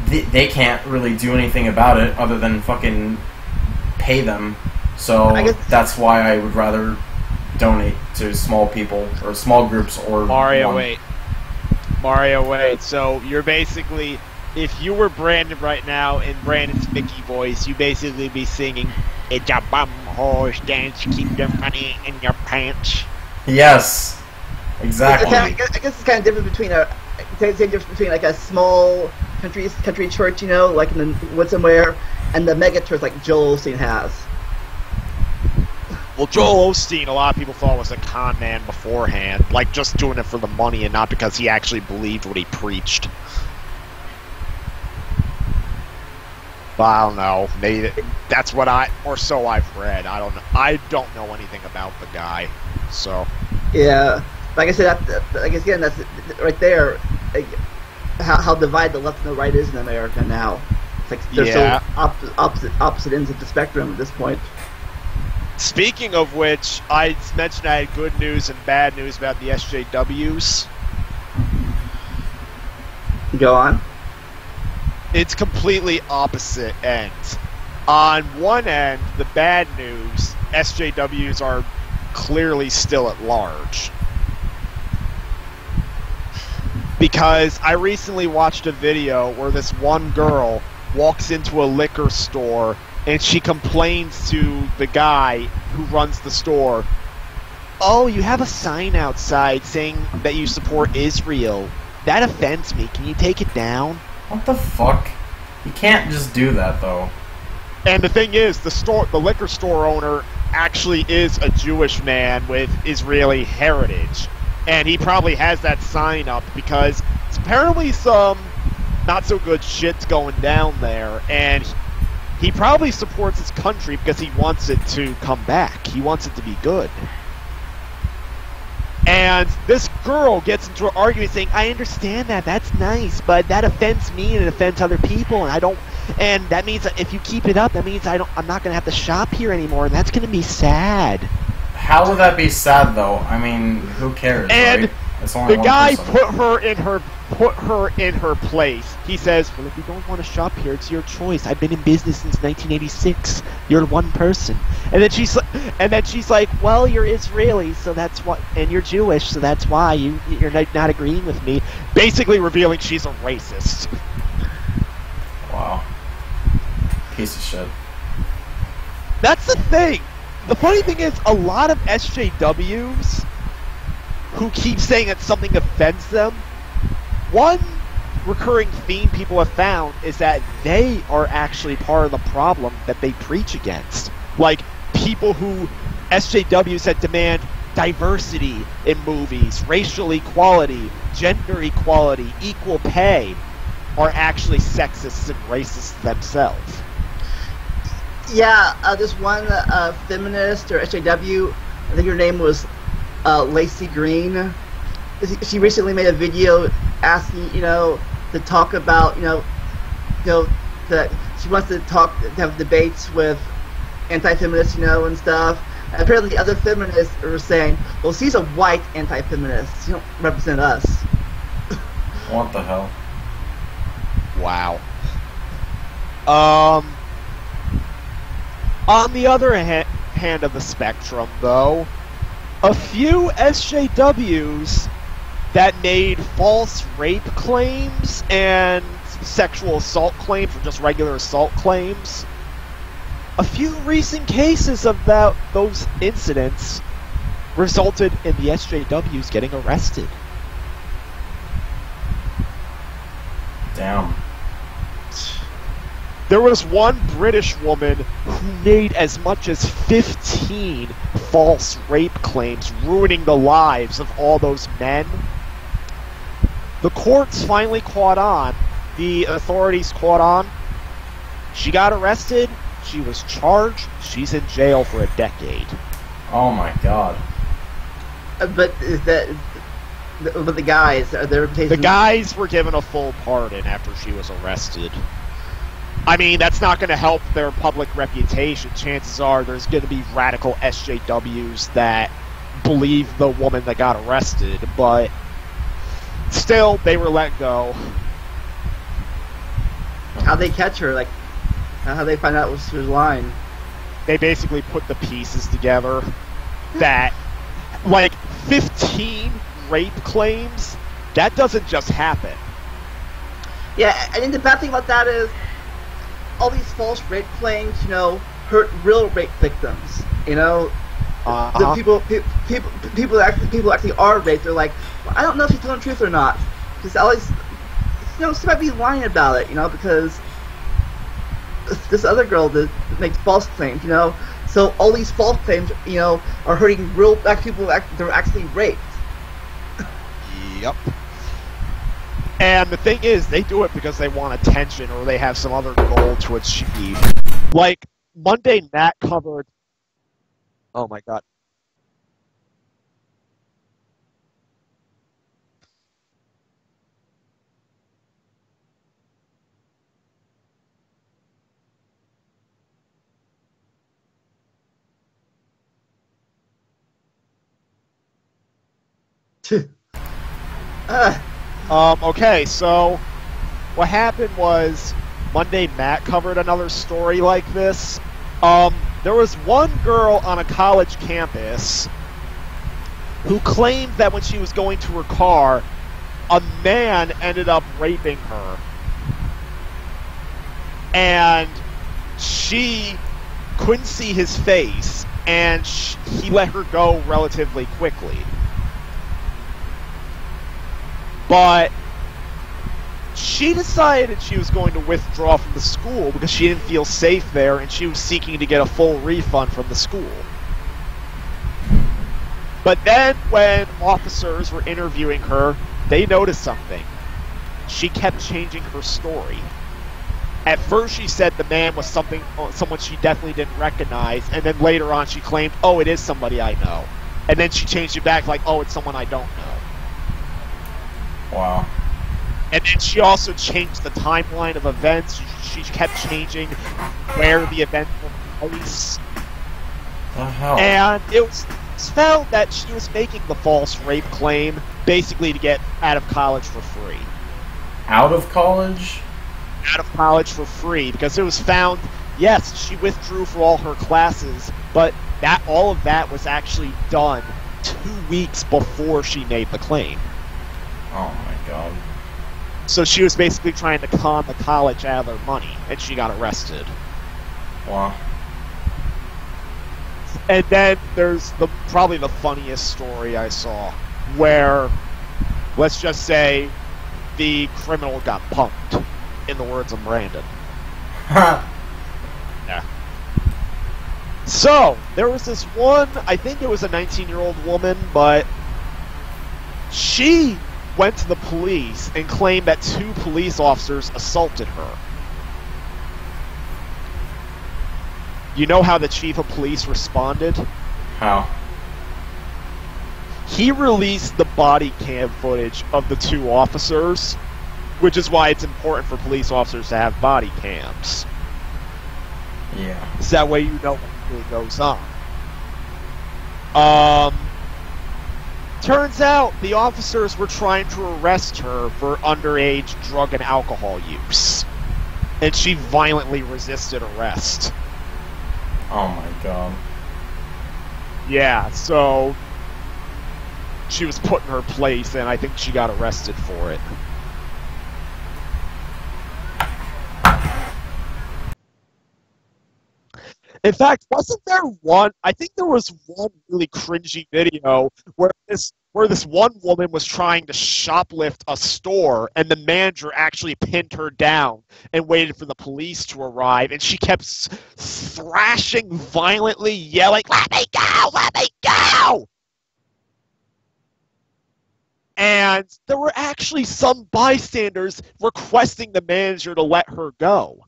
they can't really do anything about it other than fucking pay them. So that's why I would rather donate to small people or small groups or Mario, wait. So you're basically if you were Brandon right now in Brandon's Mickey voice, you basically be singing, "It's a bum horse dance, keep your money in your pants." Yes, exactly. I guess it's kind of different between like a small country church, like in the woods somewhere, and the mega church like Joel Osteen has. Well, Joel Osteen, a lot of people thought was a con man beforehand, like just doing it for the money and not because he actually believed what he preached. But I don't know. Maybe that's what I've read. I don't know anything about the guy. So. Yeah, like I said, I guess again, that's right there. Like, how divided the left and the right is in America now. It's like they're so opposite ends of the spectrum at this point. Speaking of which, I mentioned I had good news and bad news about the SJWs. Go on. It's completely opposite ends. On one end, the bad news, SJWs are clearly still at large. Because I recently watched a video where this one girl walks into a liquor store and she complains to the guy who runs the store, "Oh, you have a sign outside saying that you support Israel. That offends me. Can you take it down?" What the fuck? You can't just do that, though. And the thing is, the liquor store owner actually is a Jewish man with Israeli heritage. And he probably has that sign up because it's apparently some not so good shit's going down there, and he probably supports his country because he wants it to come back. He wants it to be good. And this girl gets into an argument saying, "I understand that, that's nice, but that offends me and it offends other people, and that means that if you keep it up, that means I'm not gonna have to shop here anymore, and that's gonna be sad." How would that be sad, though? I mean, who cares? And right? It's only the one guy person. put her in her place. He says, "Well, if you don't want to shop here, it's your choice. I've been in business since 1986. You're one person." And then she's like, "Well, you're Israeli, so that's what, and you're Jewish, so that's why you're not agreeing with me." Basically, revealing she's a racist. Wow. Piece of shit. That's the thing. The funny thing is, a lot of SJWs who keep saying that something offends them, one recurring theme people have found is that they are actually part of the problem that they preach against. Like, people who, SJWs that demand diversity in movies, racial equality, gender equality, equal pay, are actually sexists and racists themselves. Yeah, this one feminist or SJW, I think her name was Lacey Green. She recently made a video asking, to talk about, that she wants to have debates with anti-feminists, and stuff. And apparently, other feminists are saying, "Well, she's a white anti-feminist. She don't represent us." What the hell? Wow. On the other hand of the spectrum, though, a few SJWs that made false rape claims and sexual assault claims, or just regular assault claims, a few recent cases of those incidents resulted in the SJWs getting arrested. Damn. There was one British woman who made as much as 15 false rape claims, ruining the lives of all those men. The courts finally caught on. The authorities caught on. She got arrested. She was charged. She's in jail for a decade. Oh my god. But the guys, are there cases? The guys were given a full pardon after she was arrested. I mean, that's not going to help their public reputation. Chances are there's going to be radical SJWs that believe the woman that got arrested, but still, they were let go. How'd they catch her? Like, how'd they find out she was lying? They basically put the pieces together that, like, 15 rape claims, that doesn't just happen. Yeah, and then the bad thing about that is all these false rape claims, hurt real rape victims. The people actually are raped. They're like, well, I don't know if she's telling the truth or not, because always, she might be lying about it, because this other girl that makes false claims, So all these false claims, are hurting real black people that are actually raped. Yep. And the thing is, they do it because they want attention or they have some other goal to achieve. Like, Monday Matt covered... Oh my god. Okay, so what happened was Monday Matt covered another story like this. There was one girl on a college campus who claimed that when she was going to her car, a man ended up raping her. And she couldn't see his face, and he let her go relatively quickly. But she decided she was going to withdraw from the school because she didn't feel safe there, and she was seeking to get a full refund from the school. But then when officers were interviewing her, they noticed something. She kept changing her story. At first she said the man was someone she definitely didn't recognize, and then later on she claimed, oh, it is somebody I know. And then she changed it back like, oh, it's someone I don't know. Wow. And then she also changed the timeline of events. She kept changing where the event took place. The hell? And it was found that she was making the false rape claim basically to get out of college for free. Out of college? Out of college for free, because it was found, yes, she withdrew for all her classes, but all of that was actually done 2 weeks before she made the claim. Oh my god. So she was basically trying to con the college out of their money, and she got arrested. Wow. And then there's probably the funniest story I saw, where, let's just say, the criminal got punked, in the words of Brandon. Yeah. So, there was this one, I think it was a 19-year-old woman, but she went to the police and claimed that 2 police officers assaulted her. You know how the chief of police responded? How? He released the body cam footage of the 2 officers, which is why it's important for police officers to have body cams. Yeah. So that way you know what really goes on. Turns out the officers were trying to arrest her for underage drug and alcohol use. And she violently resisted arrest. Oh my god. Yeah, so she was put in her place, and I think she got arrested for it. In fact, wasn't there one? I think there was one really cringy video where this one woman was trying to shoplift a store, and the manager actually pinned her down and waited for the police to arrive, and she kept thrashing violently, yelling, "Let me go! Let me go!" And there were actually some bystanders requesting the manager to let her go.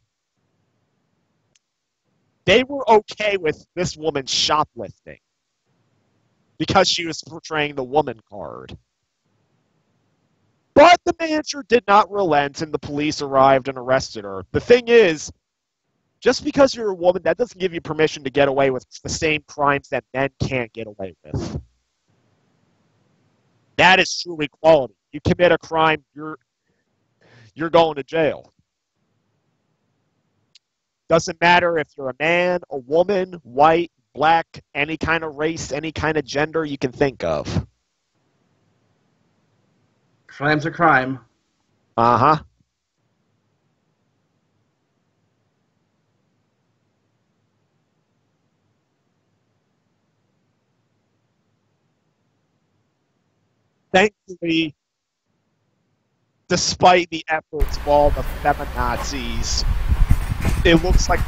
They were okay with this woman shoplifting because she was portraying the woman card. But the manager did not relent, and the police arrived and arrested her. The thing is, just because you're a woman, that doesn't give you permission to get away with the same crimes that men can't get away with. That is true equality. You commit a crime, you're going to jail. Doesn't matter if you're a man, a woman, white, black, any kind of race, any kind of gender you can think of. Crime's a crime. Uh-huh. thankfully, despite the efforts of all the feminazis, it looks like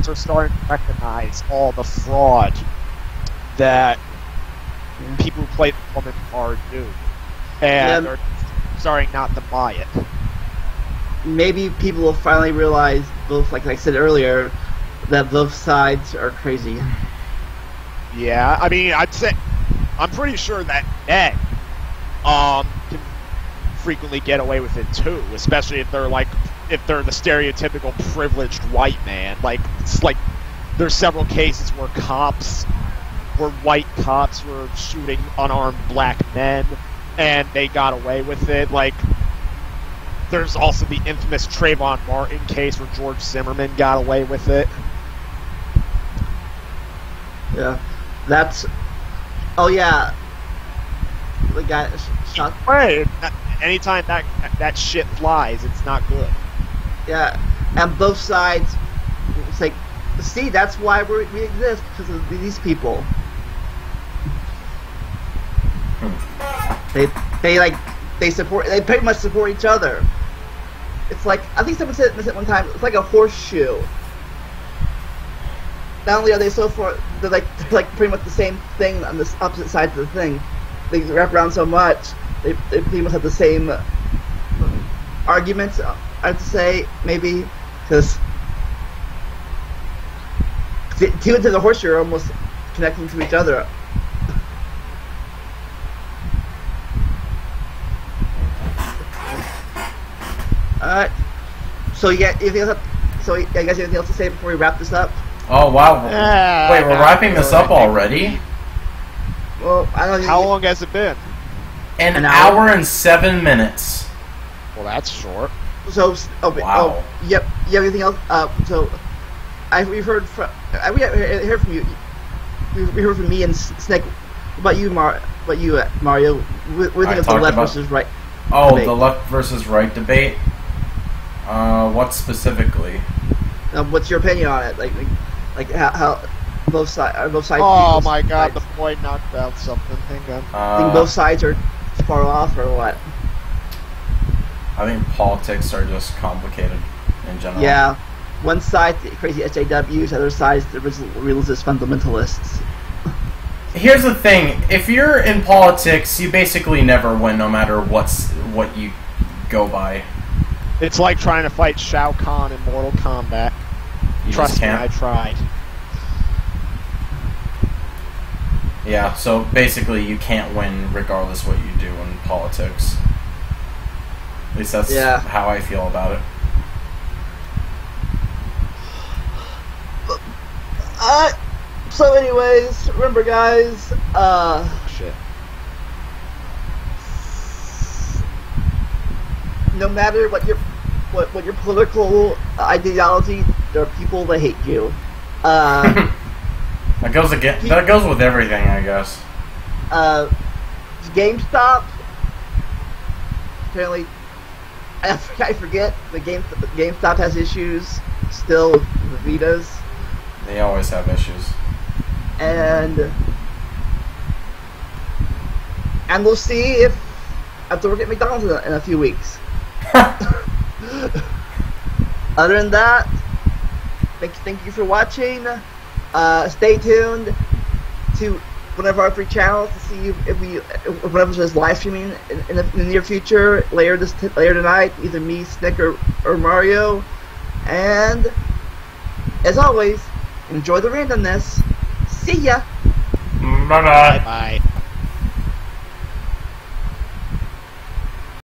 are starting to recognize all the fraud that people who play the woman card do, and are starting not to buy it. Maybe people will finally realize, both like I said earlier, that both sides are crazy. Yeah, I mean, I'm pretty sure that Ned can frequently get away with it too, especially if they're the stereotypical privileged white man. Like, it's like there's several cases where white cops were shooting unarmed black men, and they got away with it. Like, there's also the infamous Trayvon Martin case where George Zimmerman got away with it. Yeah, that's. Oh yeah, the guy shot. Right. Anytime that shit flies, it's not good. Yeah, and both sides. It's like, see, that's why we exist, because of these people. They pretty much support each other. It's like, I think someone said this at one time, it's like a horseshoe. Not only are they they're like pretty much the same thing on the opposite sides of the thing. They wrap around so much, they pretty much have the same arguments, I'd say, maybe, because two into the horseshoe are almost connecting to each other. So yeah, anything else? So I guess anything else to say before we wrap this up? Oh wow! Wait, we're wrapping this up already? Well, I don't know. How long has it been? An hour and 7 minutes. Well, that's short. So, wow. Yep. You have anything else? We've heard from you. We heard from me and Shnick. What about you, Mario? What do you think of the left versus right? Oh, debate? The left versus right debate. What specifically? What's your opinion on it? Like how both sides? Oh my God! The boy knocked out something. Hang on. Think both sides are far off, or what? I think politics are just complicated in general. Yeah, one side the crazy SJWs, the other side the realist fundamentalists. Here's the thing: if you're in politics, you basically never win, no matter what you go by. It's like trying to fight Shao Kahn in Mortal Kombat. Trust me, I tried. Yeah, so basically you can't win regardless what you do in politics. At least that's how I feel about it. So anyways, remember guys, shit. No matter what your political ideology, there are people that hate you. That goes with everything, I guess. GameStop. Apparently, I forget. The GameStop has issues still with Vitas. They always have issues. And we'll see if I have to work at McDonald's in a few weeks. Other than that, thank you for watching. Stay tuned to one of our 3 channels to see if one of us is live streaming in the near future, later tonight, either me, Shnick, or Mario. And as always, enjoy the randomness. See ya. Bye bye. Bye.